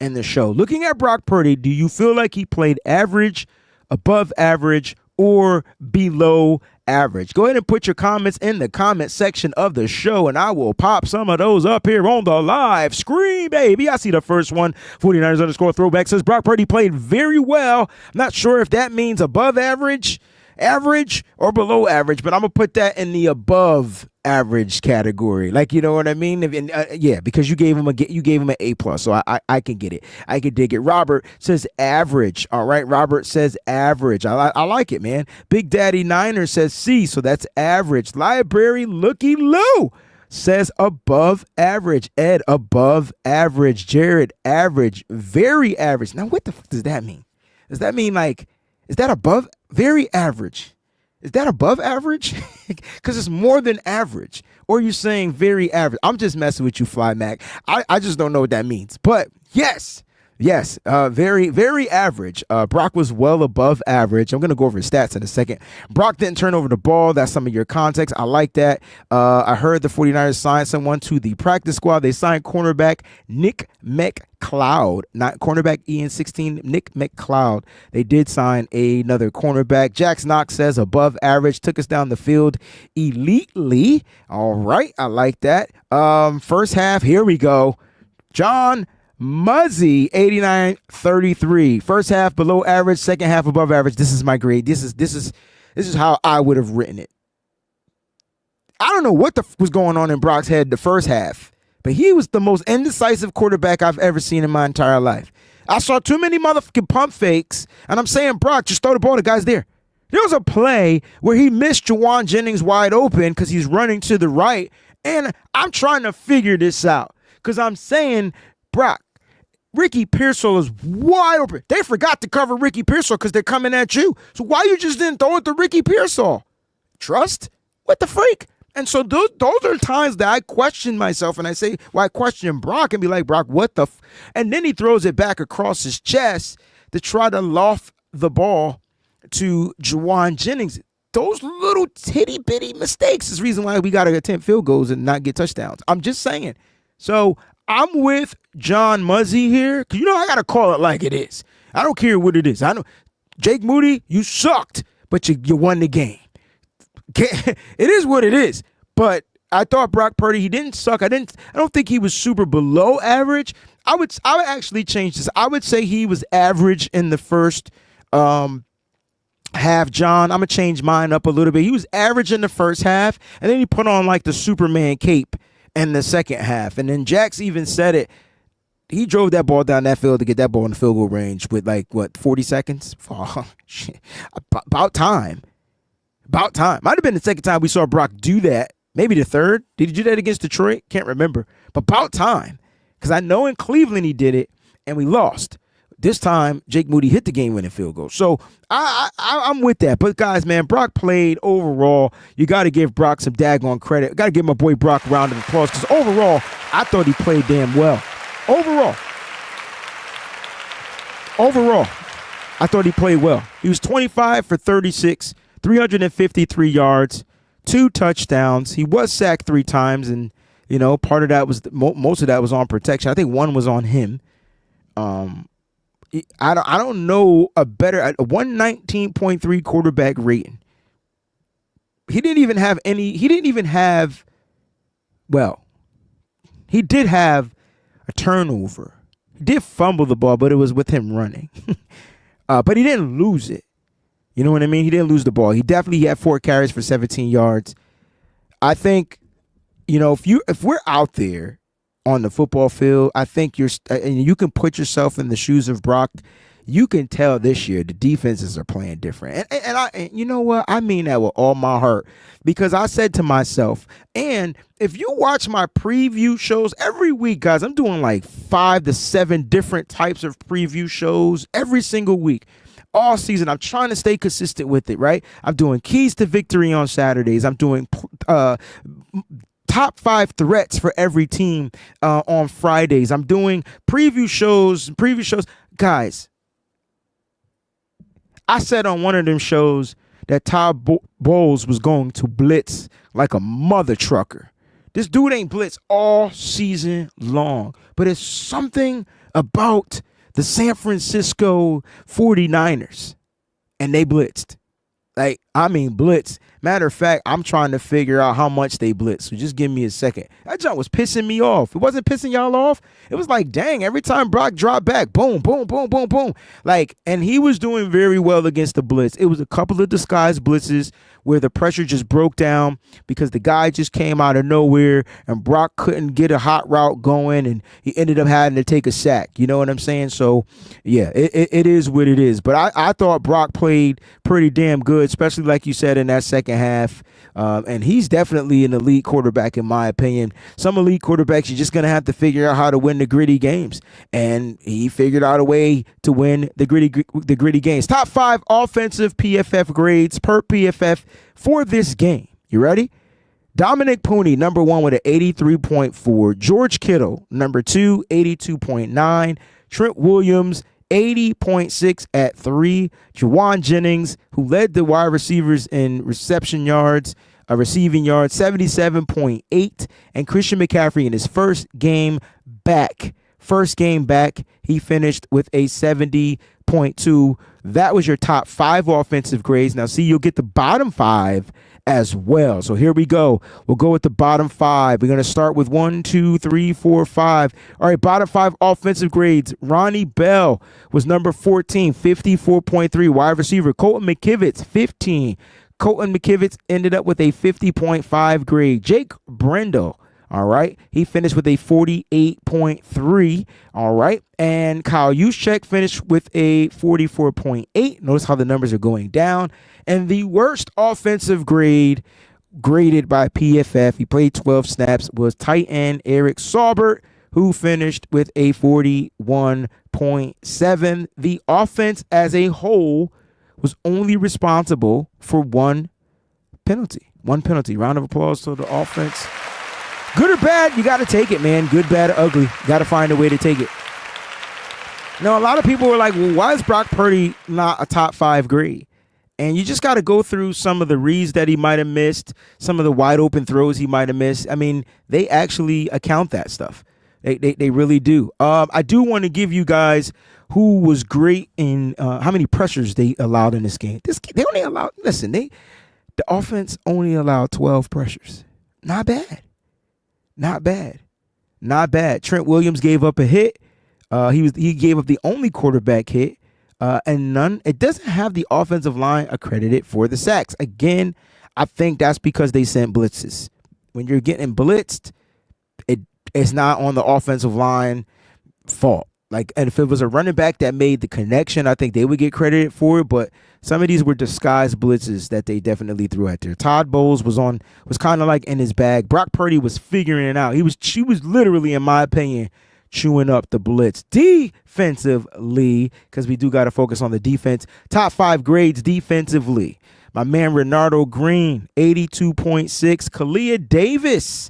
in the show. Looking at Brock Purdy, do you feel like he played average, above average, or below average? Go ahead and put your comments in the comment section of the show, and I will pop some of those up here on the live screen, baby. I see the first one. 49ers underscore throwback says Brock Purdy played very well. I'm not sure if that means above average, average, or below average, but I'm going to put that in the above average category. Like, you know what I mean? Yeah, because you gave him an A+, so I can get it. I can dig it. Robert says average. All right, Robert says average. I like it, man. Big Daddy Niner says C, so that's average. Library Looky Lou says above average. Ed, above average. Jared, average. Very average. Now, what the fuck does that mean? Does that mean, like, is that above? Very average. Is that above average? Because it's more than average. Or you're saying very average. I'm just messing with you, Fly Mac. I just don't know what that means. But yes, very, very average. Brock was well above average. I'm going to go over his stats in a second. Brock didn't turn over the ball. That's some of your context. I like that. I heard the 49ers signed someone to the practice squad. They signed cornerback Nick McCloud, not cornerback EN16, Nick McCloud. They did sign another cornerback. Jax Knox says above average, took us down the field elitely. All right, I like that. First half, here we go. John Muzzy, 89-33. First half below average, second half above average. This is my grade. This is how I would have written it. I don't know what was going on in Brock's head the first half, but he was the most indecisive quarterback I've ever seen in my entire life. I saw too many motherfucking pump fakes, and I'm saying, Brock, just throw the ball. The guy's there. There was a play where he missed Jawan Jennings wide open because he's running to the right, and I'm trying to figure this out because I'm saying, Brock, Ricky Pearsall is wide open. They forgot to cover Ricky Pearsall because they're coming at you. So why you just didn't throw it to Ricky Pearsall? Trust? What the freak? And so those are times that I question myself and I say, well, I question Brock and be like, Brock, what the And then he throws it back across his chest to try to loft the ball to Jawan Jennings. Those little titty bitty mistakes is the reason why we got to attempt field goals and not get touchdowns. I'm just saying. So I'm with John Muzzy here because, I got to call it like it is. I don't care what it is. I know Jake Moody, you sucked, but you won the game. It is what it is. But I thought Brock Purdy, he didn't suck. I don't think he was super below average. I would actually change this. I would say he was average in the first half, John. I'm going to change mine up a little bit. He was average in the first half, and then he put on like the Superman cape in the second half. And then Jax even said it. He drove that ball down that field to get that ball in the field goal range with 40 seconds? Oh, shit. About time. Might have been the second time we saw Brock do that. Maybe the third. Did he do that against Detroit? Can't remember. But about time. Because I know in Cleveland he did it, and we lost. This time, Jake Moody hit the game-winning field goal. So I'm with that. But, guys, man, Brock played overall. You got to give Brock some daggone credit. Got to give my boy Brock a round of applause because overall, I thought he played damn well. Overall, I thought he played well. He was 25 for 36, 353 yards, 2 touchdowns. He was sacked 3 times, and, part of that was most of that was on protection. I think one was on him. I don't know a 119.3 quarterback rating. He did have a turnover. He did fumble the ball, but it was with him running. But he didn't lose it. You know what I mean? He didn't lose the ball. He definitely had 4 carries for 17 yards. I think, if we're out there on the football field, I think you can put yourself in the shoes of Brock. you can tell this year the defenses are playing different. And you know what? I mean that with all my heart, because I said to myself, and if you watch my preview shows every week, guys, I'm doing like 5 to 7 different types of preview shows every single week. All season, I'm trying to stay consistent with it, right? I'm doing keys to victory on Saturdays. I'm doing top 5 threats for every team on Fridays. I'm doing preview shows. Guys, I said on one of them shows that Todd Bowles was going to blitz like a mother trucker. This dude ain't blitz all season long, but it's something about the San Francisco 49ers, and they blitzed. Like, I mean, blitz. Matter of fact, I'm trying to figure out how much they blitz. So just give me a second. That jump was pissing me off. It wasn't pissing y'all off. It was like, dang, every time Brock dropped back, boom, boom, boom, boom, boom. Like, and he was doing very well against the blitz. It was a couple of disguised blitzes where the pressure just broke down because the guy just came out of nowhere and Brock couldn't get a hot route going and he ended up having to take a sack. You know what I'm saying? So, yeah, it is what it is. But I thought Brock played pretty damn good, especially like you said in that second half. And he's definitely an elite quarterback, in my opinion. Some elite quarterbacks, you're just going to have to figure out how to win the gritty games. And he figured out a way to win the gritty games. Top 5 offensive PFF grades per PFF for this game. You ready? Dominic Pooney, number 1 with an 83.4. George Kittle, number 2, 82.9. Trent Williams, 80.6 at 3. Juwan Jennings, who led the wide receivers in receiving yards, 77.8. And Christian McCaffrey in his first game back, he finished with a 70.2. That was your top 5 offensive grades. Now, see, you'll get the bottom 5 as well. So here we go. We'll go with the bottom 5. We're going to start with 1, 2, 3, 4, 5. All right, bottom 5 offensive grades. Ronnie Bell was number 14, 54.3. Wide receiver Colton McKivitz, 15. Colton McKivitz ended up with a 50.5 grade. Jake Brendel, all right, he finished with a 48.3. All right, and Kyle Juszczyk finished with a 44.8. Notice how the numbers are going down. And the worst offensive grade graded by PFF, he played 12 snaps, was tight end Eric Saubert, who finished with a 41.7. The offense as a whole was only responsible for one penalty. Round of applause to the offense. Good or bad, you got to take it, man. Good, bad, or ugly. You got to find a way to take it. Now, a lot of people were like, well, why is Brock Purdy not a top 5 grade? And you just got to go through some of the reads that he might have missed, some of the wide open throws he might have missed. I mean, they actually account that stuff. They really do. I do want to give you guys who was great in how many pressures they allowed in this game. They only allowed, the offense only allowed 12 pressures. Not bad. Trent Williams gave up a hit. He gave up the only quarterback hit. And it doesn't have the offensive line accredited for the sacks. Again, I think that's because they sent blitzes. When you're getting blitzed, it's not on the offensive line fault. Like, and if it was a running back that made the connection, I think they would get credited for it. But some of these were disguised blitzes that they definitely threw at there. Todd Bowles was kind of like in his bag. Brock Purdy was figuring it out. She was literally, in my opinion, chewing up the blitz defensively, because we do got to focus on the defense. Top 5 grades defensively. My man Renardo Green, 82.6. Kalia Davis,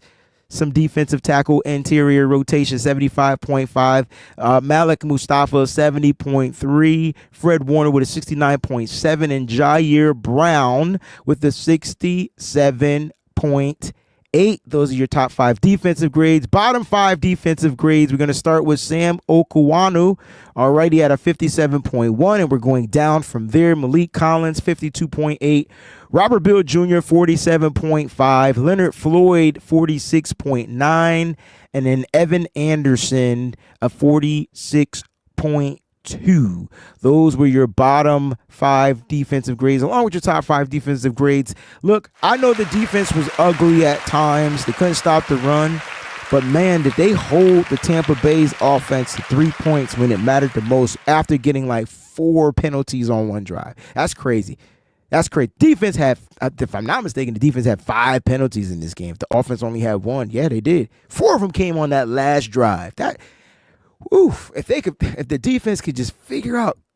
some defensive tackle interior rotation, 75.5. Malik Mustafa, 70.3. Fred Warner with a 69.7. And Jair Brown with a 67.8. Those are your top 5 defensive grades. Bottom 5 defensive grades. We're going to start with Sam Okuwanu. All right, he had a 57.1, and we're going down from there. Malik Collins, 52.8. Robert Bill Jr., 47.5. Leonard Floyd, 46.9. And then Evan Anderson, a 46.2. Those were your bottom 5 defensive grades, along with your top 5 defensive grades. Look, I know the defense was ugly at times. They couldn't stop the run. But, man, did they hold the Tampa Bay's offense to 3 points when it mattered the most after getting like 4 penalties on one drive. That's crazy. That's crazy. Defense had, if I'm not mistaken, the defense had 5 penalties in this game. If the offense only had 1, yeah, they did. 4 of them came on that last drive. If the defense could just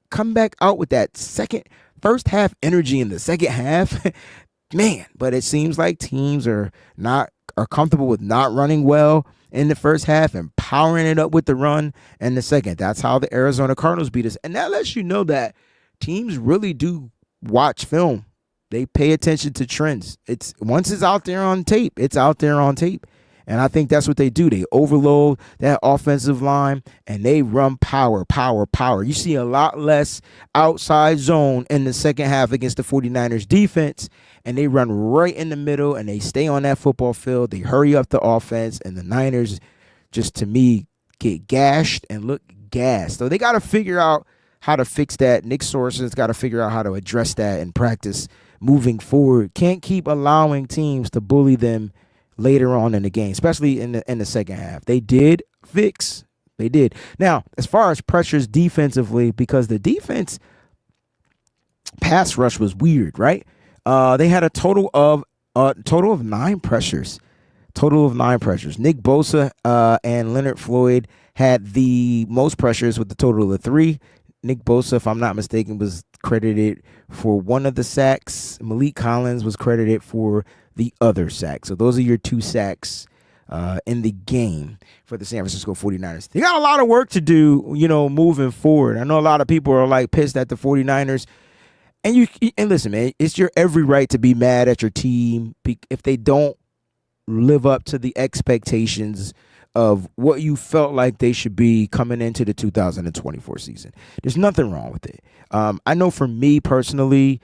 come back out with that first half energy in the second half, man. But it seems like teams are comfortable with not running well in the first half and powering it up with the run in the second. That's how the Arizona Cardinals beat us. And that lets you know that teams really do watch film. They pay attention to trends. Once it's out there on tape, it's out there on tape. And I think that's what they do. They overload that offensive line and they run power. You see a lot less outside zone in the second half against the 49ers defense, and they run right in the middle and they stay on that football field. They hurry up the offense, and the Niners just, to me, get gashed and look gassed. So they got to figure out how to fix that. Nick Sorson's got to figure out how to address that in practice moving forward. Can't keep allowing teams to bully them later on in the game, especially in the second half. They did fix. They did. Now, as far as pressures defensively, because the defense pass rush was weird, right? They had a total of 9 pressures. Nick Bosa and Leonard Floyd had the most pressures with the total of 3. Nick Bosa, if I'm not mistaken, was credited for 1 of the sacks. Malik Collins was credited for the other sack. So those are your 2 sacks in the game for the San Francisco 49ers. They got a lot of work to do, moving forward. I know a lot of people are like pissed at the 49ers. And listen, man, it's your every right to be mad at your team if they don't live up to the expectations of what you felt like they should be coming into the 2024 season. There's nothing wrong with it. I know for me personally,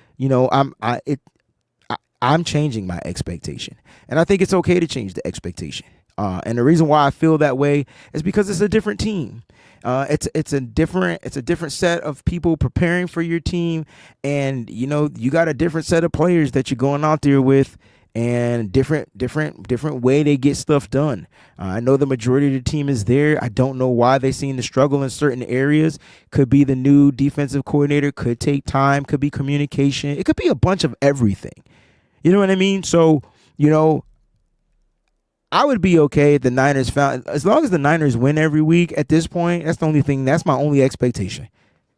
I'm changing my expectation, and I think it's okay to change the expectation. And the reason why I feel that way is because it's a different team. It's a different set of people preparing for your team, and you got a different set of players that you're going out there with, and different way they get stuff done. I know the majority of the team is there. I don't know why they seem to struggle in certain areas. Could be the new defensive coordinator, could take time, could be communication. It could be a bunch of everything. You know what I mean? So, I would be okay if the Niners as long as the Niners win every week at this point. That's my only expectation.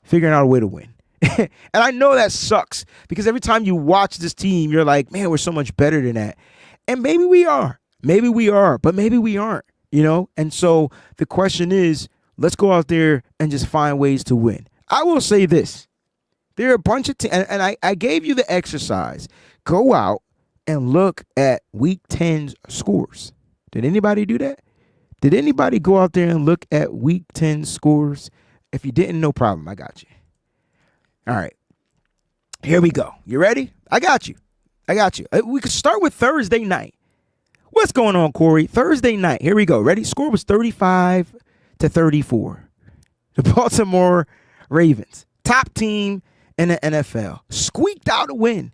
Figuring out a way to win. And I know that sucks because every time you watch this team, you're like, man, we're so much better than that. And maybe we are, but maybe we aren't, And so the question is, let's go out there and just find ways to win. I will say this. There are a bunch of teams, and I gave you the exercise. Go out and look at Week 10's scores. Did anybody do that? Did anybody go out there and look at Week 10 scores? If you didn't, no problem. I got you. All right. Here we go. You ready? I got you. We could start with Thursday night. What's going on, Corey? Thursday night. Here we go. Ready? Score was 35-34. The Baltimore Ravens, top team in the NFL, squeaked out a win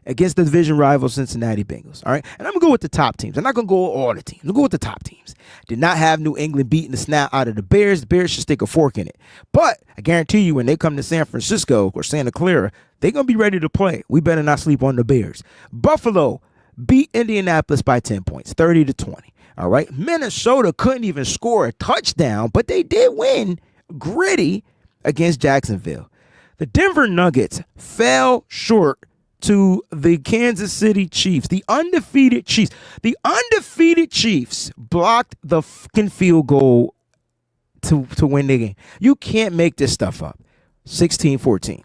against the division rival Cincinnati Bengals. All right. And I'm going to go with the top teams. I'm not going to go all the teams. I'm going to go with the top teams. Did not have New England beating the snot out of the Bears. The Bears should stick a fork in it. But I guarantee you when they come to San Francisco or Santa Clara, they're going to be ready to play. We better not sleep on the Bears. Buffalo beat Indianapolis by 10 points, 30-20. All right. Minnesota couldn't even score a touchdown, but they did win gritty against Jacksonville. The Denver Nuggets fell short to the Kansas City Chiefs, the undefeated Chiefs. The undefeated Chiefs blocked the fucking field goal to win the game. You can't make this stuff up. 16-14.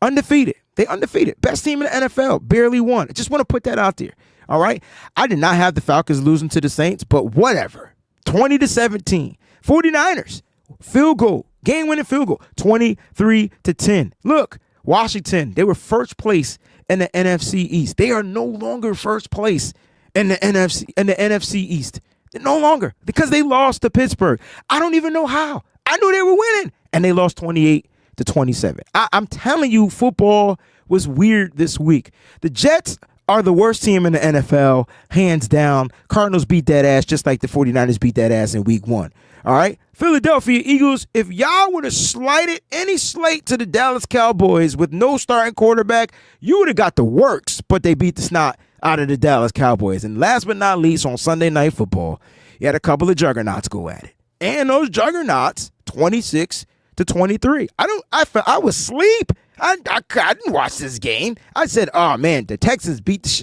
Undefeated. They undefeated. Best team in the NFL. Barely won. I just want to put that out there. All right? I did not have the Falcons losing to the Saints, but whatever. 20-17. 49ers. Field goal. Game-winning field goal. 23-10. Look, Washington, they were first place in the NFC East. They are no longer first place in the NFC East. They're no longer because they lost to Pittsburgh. I don't even know how. I knew they were winning, and they lost 28-27. I'm telling you, football was weird this week. The Jets are the worst team in the NFL, hands down. Cardinals beat that ass just like the 49ers beat that ass in week 1. All right? Philadelphia Eagles, if y'all would have slighted any slate to the Dallas Cowboys with no starting quarterback, you would have got the works, but they beat the snot out of the Dallas Cowboys. And last but not least, on Sunday Night Football, you had a couple of juggernauts go at it. And those juggernauts, 26-23. I was asleep. I didn't watch this game. I said, oh, man, the Texans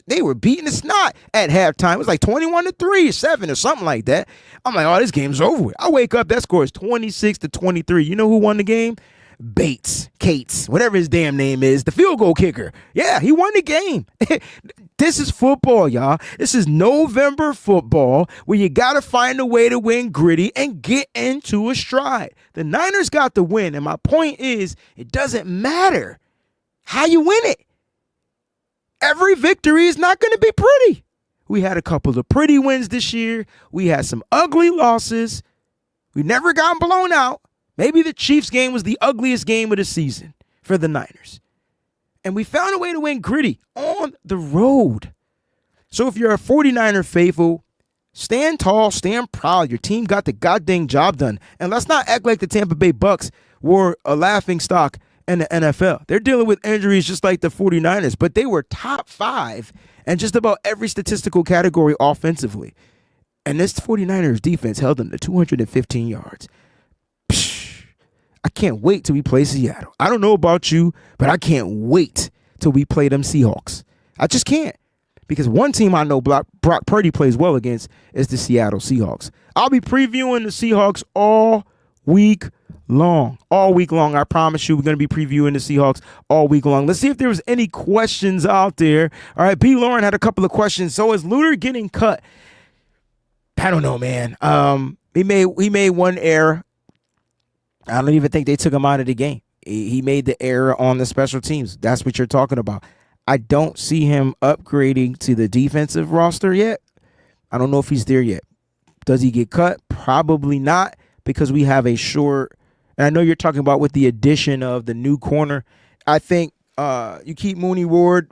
they were beating the snot at halftime. It was like 21-3 or 7 or something like that. I'm like, oh, this game's over with. I wake up, that score is 26-23. You know who won the game? Cates, whatever his damn name is, the field goal kicker. Yeah, he won the game. This is football, y'all. This is November football where you got to find a way to win gritty and get into a stride. The Niners got the win, and my point is it doesn't matter how you win it. Every victory is not going to be pretty. We had a couple of pretty wins this year. We had some ugly losses. We never got blown out. Maybe the Chiefs game was the ugliest game of the season for the Niners. And we found a way to win gritty on the road. So if you're a 49er faithful, stand tall, stand proud. Your team got the goddamn job done. And let's not act like the Tampa Bay Bucks were a laughing stock in the NFL. They're dealing with injuries just like the 49ers, but they were top 5 in just about every statistical category offensively. And this 49ers defense held them to 215 yards. I can't wait till we play Seattle. I don't know about you, but I can't wait till we play them Seahawks. I just can't. Because one team I know Brock Purdy plays well against is the Seattle Seahawks. I'll be previewing the Seahawks all week long. All week long. I promise you we're going to be previewing the Seahawks all week long. Let's see if there was any questions out there. All right, B. Lauren had a couple of questions. So is Luter getting cut? I don't know, man. He made one error. I don't even think they took him out of the game. He made the error on the special teams. That's what you're talking about. I don't see him upgrading to the defensive roster yet. I don't know if he's there yet. Does he get cut? Probably not, because we have a short, and I know you're talking about with the addition of the new corner. I think you keep Mooney Ward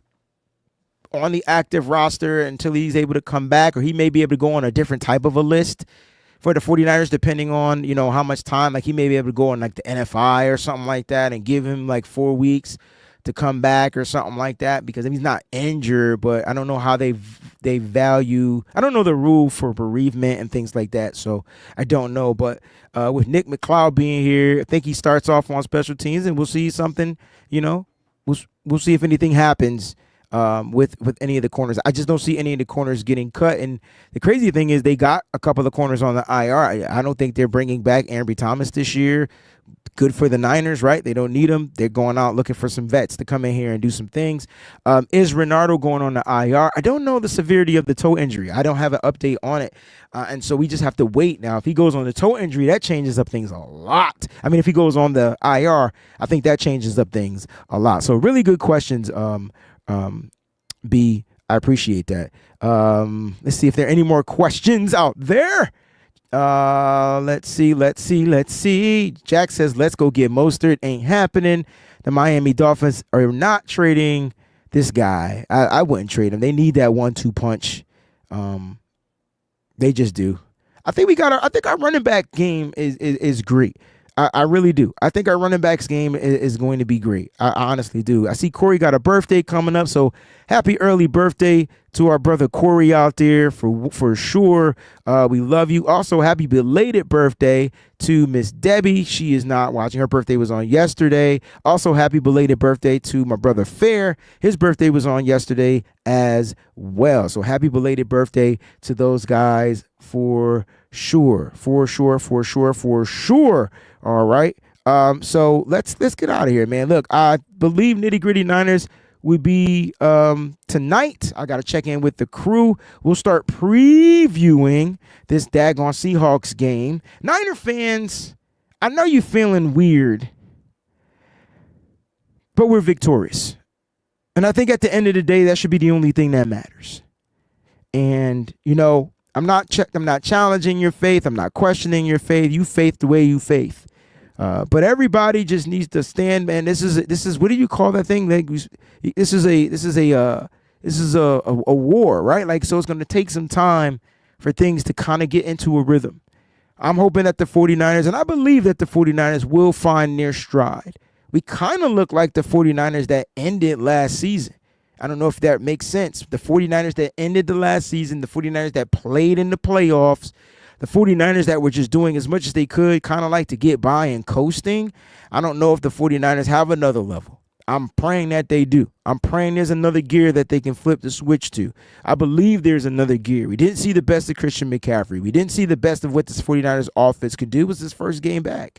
on the active roster until he's able to come back, or he may be able to go on a different type of a list for the 49ers, depending on, how much time. Like, he may be able to go on like the NFI or something like that and give him like 4 weeks to come back or something like that, because he's not injured. But I don't know how they value, I don't know the rule for bereavement and things like that, so I don't know. But with Nick McLeod being here, I think he starts off on special teams, and we'll see something, we'll see if anything happens with any of the corners. I just don't see any of the corners getting cut. And the crazy thing is they got a couple of corners on the IR. I don't think they're bringing back Ambry Thomas this year. Good for the Niners, right? They don't need him. They're going out looking for some vets to come in here and do some things. Is Renardo going on the IR? I don't know the severity of the toe injury. I don't have an update on it. And so we just have to wait. Now, if he goes on the toe injury, that changes up things a lot. I mean, if he goes on the IR, I think that changes up things a lot. So really good questions, B. I appreciate that. Let's see if there are any more questions out there. Let's see. Jack says, let's go get Mostert. Ain't happening. The Miami Dolphins are not trading this guy. I wouldn't trade him. They need that 1-2 punch. They just do. I think our running back game is great. I really do. I think our running backs game is going to be great. I honestly do. I see Corey got a birthday coming up, so happy early birthday to our brother Corey out there for sure. We love you. Also, happy belated birthday to Miss Debbie. She is not watching. Her birthday was on yesterday. Also, happy belated birthday to my brother Fair. His birthday was on yesterday as well. So happy belated birthday to those guys for sure. All right. So let's get out of here, man. Look, I believe Nitty Gritty Niners would be tonight. I got to check in with the crew. We'll start previewing this daggone Seahawks game. Niner fans, I know you're feeling weird, but we're victorious. And I think at the end of the day, that should be the only thing that matters. And, I'm not challenging your faith. I'm not questioning your faith. You faith the way you faith. But everybody just needs to stand, man. This is what do you call that thing? Like, this is This is a war, right? Like, so it's going to take some time for things to kind of get into a rhythm. I'm hoping that the 49ers, and I believe that the 49ers will find their stride. We kind of look like the 49ers that ended last season. I don't know if that makes sense. The 49ers that ended the last season, the 49ers that played in the playoffs, the 49ers that were just doing as much as they could, kind of like to get by and coasting. I don't know if the 49ers have another level. I'm praying that they do. I'm praying there's another gear that they can flip the switch to. I believe there's another gear. We didn't see the best of Christian McCaffrey. We didn't see the best of what this 49ers offense could do. It was his first game back.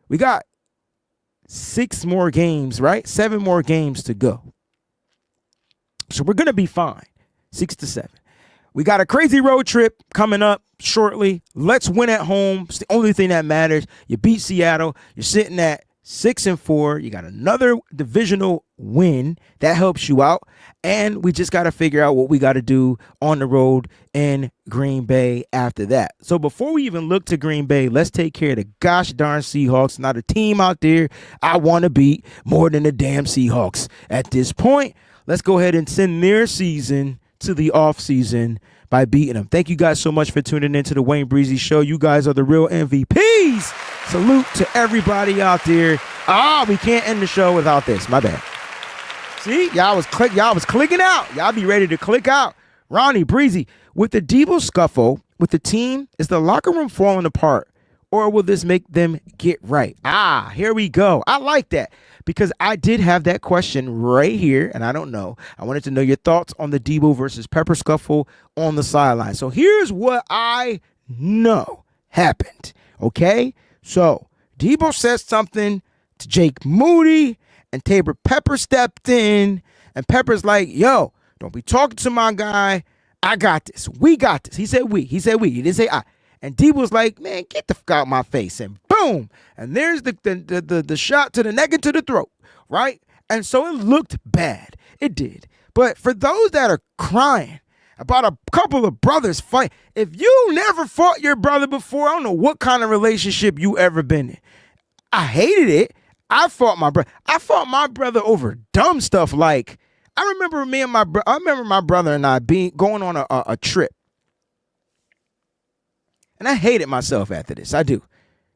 We got 6 more games, right? 7 more games to go. So we're going to be fine. 6 to 7. We got a crazy road trip coming up shortly. Let's win at home. It's the only thing that matters. You beat Seattle. You're sitting at 6-4. You got another divisional win that helps you out, and we just got to figure out what we got to do on the road in Green Bay after that. So before we even look to Green Bay, let's take care of the gosh darn Seahawks. Not a team out there I want to beat more than the damn Seahawks at this point. Let's go ahead and send their season to the off season by beating them. Thank you guys so much for tuning into the Wayne Breezie Show. You guys are the real MVPs. Salute to everybody out there. We can't end the show without this. My bad. See, y'all was clicking out. Y'all be ready to click out. Ronnie, Breezy, with the Debo scuffle with the team, is the locker room falling apart, or will this make them get right? Here we go. I like that because I did have that question right here, and I don't know. I wanted to know your thoughts on the Debo versus Pepper scuffle on the sideline. So here's what I know happened, okay? So Debo said something to Jake Moody, and Tabor Pepper stepped in, and Pepper's like, yo, don't be talking to my guy. I got this. We got this. He said we. He didn't say I. And Debo's like, man, get the fuck out of my face. And boom. And there's the shot to the neck and to the throat, right? And so it looked bad. It did. But for those that are crying about a couple of brothers fight, if you never fought your brother before, I don't know what kind of relationship you ever been in. I hated it. I fought my brother. I fought my brother over dumb stuff like, I remember my brother and I going on a trip. And I hated myself after this. I do.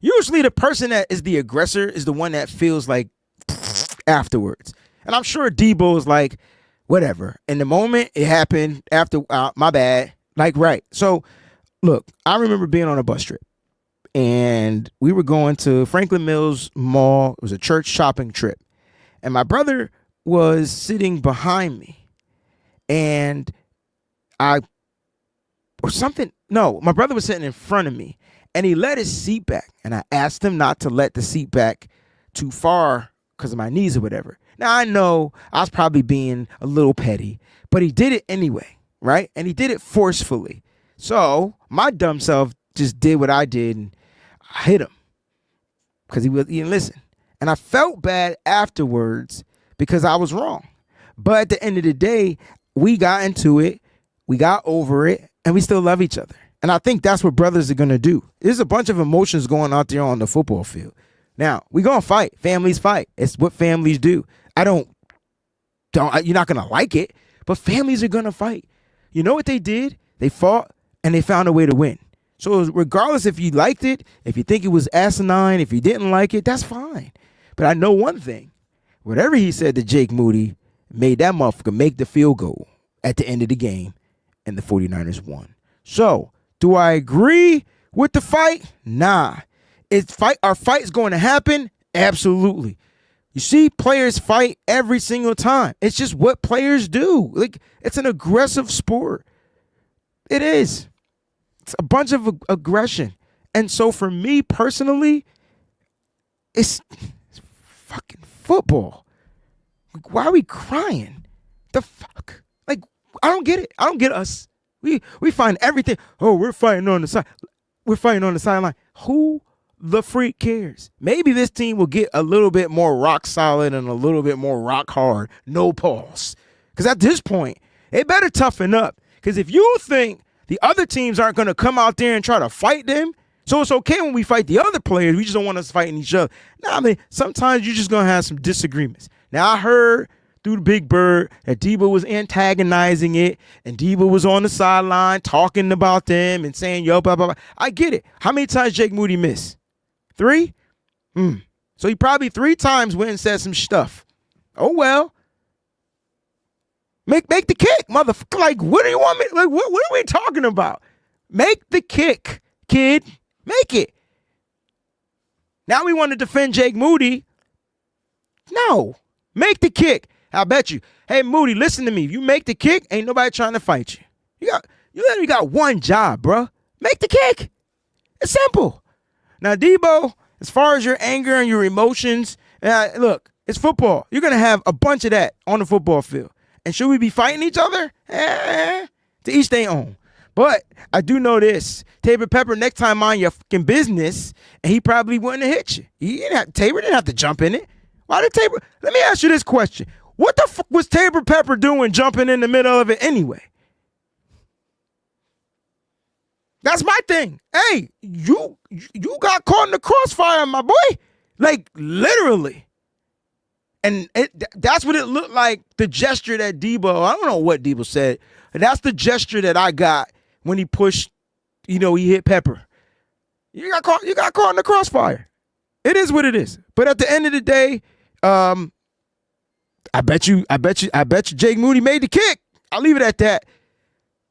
Usually the person that is the aggressor is the one that feels like afterwards. And I'm sure Debo is like, whatever. In the moment, it happened after, my bad. Like, right. So, look, I remember being on a bus trip. And we were going to Franklin Mills Mall. It was a church shopping trip. And my brother was sitting behind me. And my brother was sitting in front of me. And he let his seat back. And I asked him not to let the seat back too far because of my knees or whatever. Now, I know I was probably being a little petty, but he did it anyway, right? And he did it forcefully. So my dumb self just did what I did, and I hit him because he didn't listen. And I felt bad afterwards because I was wrong. But at the end of the day, we got into it, we got over it, and we still love each other. And I think that's what brothers are going to do. There's a bunch of emotions going out there on the football field. Now, we're going to fight. Families fight. It's what families do. You're not going to like it, but families are going to fight. You know what they did? They fought, and they found a way to win. So regardless if you liked it, if you think it was asinine, if you didn't like it, that's fine. But I know one thing. Whatever he said to Jake Moody made that motherfucker make the field goal at the end of the game, and the 49ers won. So, do I agree with the fight? Nah. Our fight's going to happen? Absolutely. You see, players fight every single time. It's just what players do. Like, it's an aggressive sport. It is. It's a bunch of aggression. And so for me personally, it's fucking football. Like, why are we crying? The fuck? Like, I don't get it. I don't get us. We find everything. Oh, we're fighting on the side. We're fighting on the sideline. Who the freak cares? Maybe this team will get a little bit more rock solid and a little bit more rock hard. No pause. Because at this point, they better toughen up. Because if you think the other teams aren't going to come out there and try to fight them, so it's okay when we fight the other players. We just don't want us fighting each other. Nah, I mean, sometimes you're just going to have some disagreements. Now, I heard through the big bird that Debo was antagonizing it, and Debo was on the sideline talking about them and saying, yo, blah, blah, blah. I get it. How many times Jake Moody missed? 3? So he probably 3 times went and said some stuff. Oh, well. Make the kick, motherfucker. Like, what do you want me? Like, what are we talking about? Make the kick, kid. Make it. Now we want to defend Jake Moody. No. Make the kick. I bet you. Hey, Moody, listen to me. If you make the kick, ain't nobody trying to fight you. You literally got one job, bro. Make the kick. It's simple. Now, Debo, as far as your anger and your emotions, look, it's football. You're going to have a bunch of that on the football field. And should we be fighting each other? To each their own. But I do know this. Tabor Pepper, next time mind your fucking business, and he probably wouldn't have hit you. Tabor didn't have to jump in it. Why did Tabor? Let me ask you this question. What the fuck was Tabor Pepper doing jumping in the middle of it anyway? That's my thing. Hey, you got caught in the crossfire, my boy. Like, literally. And that's what it looked like, the gesture that Debo, I don't know what Debo said, but that's the gesture that I got when he pushed, he hit Pepper. You got caught in the crossfire. It is what it is. But at the end of the day, I bet you Jake Moody made the kick. I'll leave it at that.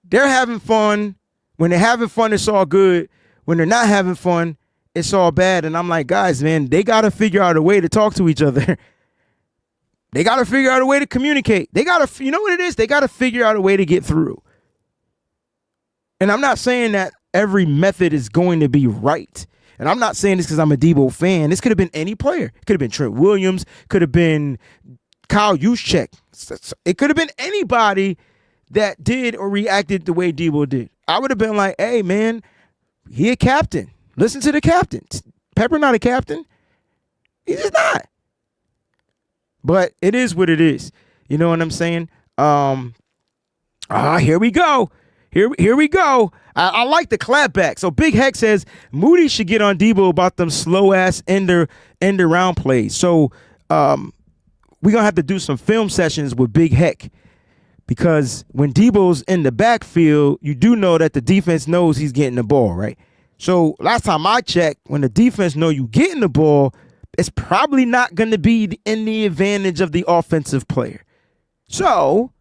They're having fun. When they're having fun, it's all good. When they're not having fun, it's all bad. And I'm like, guys, man, they got to figure out a way to talk to each other. They got to figure out a way to communicate. They got to, you know what it is? They got to figure out a way to get through. And I'm not saying that every method is going to be right. And I'm not saying this because I'm a Debo fan. This could have been any player. It could have been Trent Williams. Could have been Kyle Juszczyk. It could have been anybody that did or reacted the way Debo did. I would have been like, hey, man, he a captain. Listen to the captain. Pepper not a captain. He's just not. But it is what it is. You know what I'm saying? Here we go. Here we go. I like the clapback. So Big Heck says Moody should get on Debo about them slow-ass end around plays. So we're going to have to do some film sessions with Big Heck. Because when Debo's in the backfield, you do know that the defense knows he's getting the ball, right? So last time I checked, when the defense know you getting the ball, it's probably not going to be in the advantage of the offensive player. So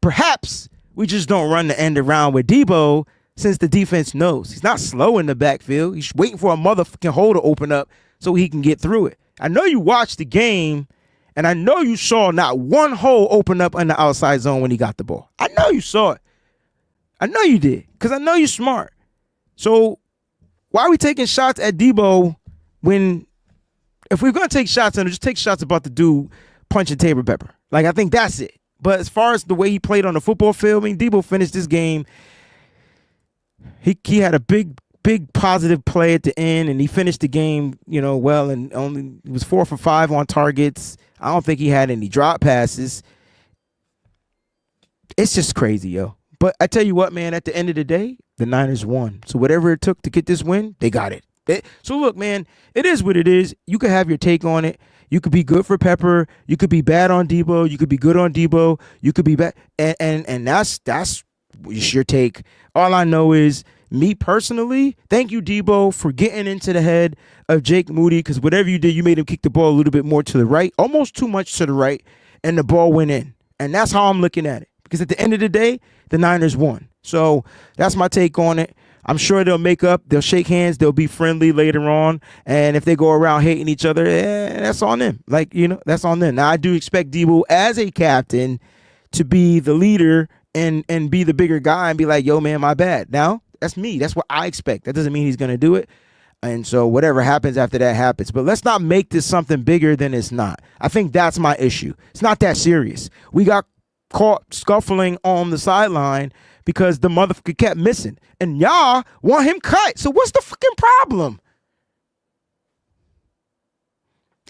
perhaps we just don't run the end around with Debo since the defense knows. He's not slow in the backfield. He's waiting for a motherfucking hole to open up so he can get through it. I know you watched the game, and I know you saw not one hole open up in the outside zone when he got the ball. I know you saw it. I know you did, because I know you're smart. So why are we taking shots at Debo when, if we're going to take shots at him, just take shots about the dude punching Tabor Pepper. Like, I think that's it. But as far as the way he played on the football field, I mean, Debo finished this game. He had a big positive play at the end, and he finished the game, well, and only he was 4 for 5 on targets. I don't think he had any drop passes. It's just crazy, yo. But I tell you what, man, at the end of the day, the Niners won. So whatever it took to get this win, they got it. So look, man, it is what it is. You could have your take on it. You could be good for Pepper. You could be bad on Debo. You could be good on Debo. You could be bad. And that's your take. All I know is, me personally, thank you, Debo, for getting into the head of Jake Moody, because whatever you did, you made him kick the ball a little bit more to the right, almost too much to the right, and the ball went in. And that's how I'm looking at it, because at the end of the day, the Niners won. So that's my take on it. I'm sure they'll make up. They'll shake hands. They'll be friendly later on. And if they go around hating each other, that's on them. That's on them. Now, I do expect Debo as a captain to be the leader and be the bigger guy and be like, yo, man, my bad. Now, that's me. That's what I expect. That doesn't mean he's going to do it. And so whatever happens after that happens. But let's not make this something bigger than it's not. I think that's my issue. It's not that serious. We got caught scuffling on the sideline because the motherfucker kept missing. And y'all want him cut. So what's the fucking problem?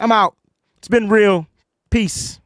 I'm out. It's been real. Peace.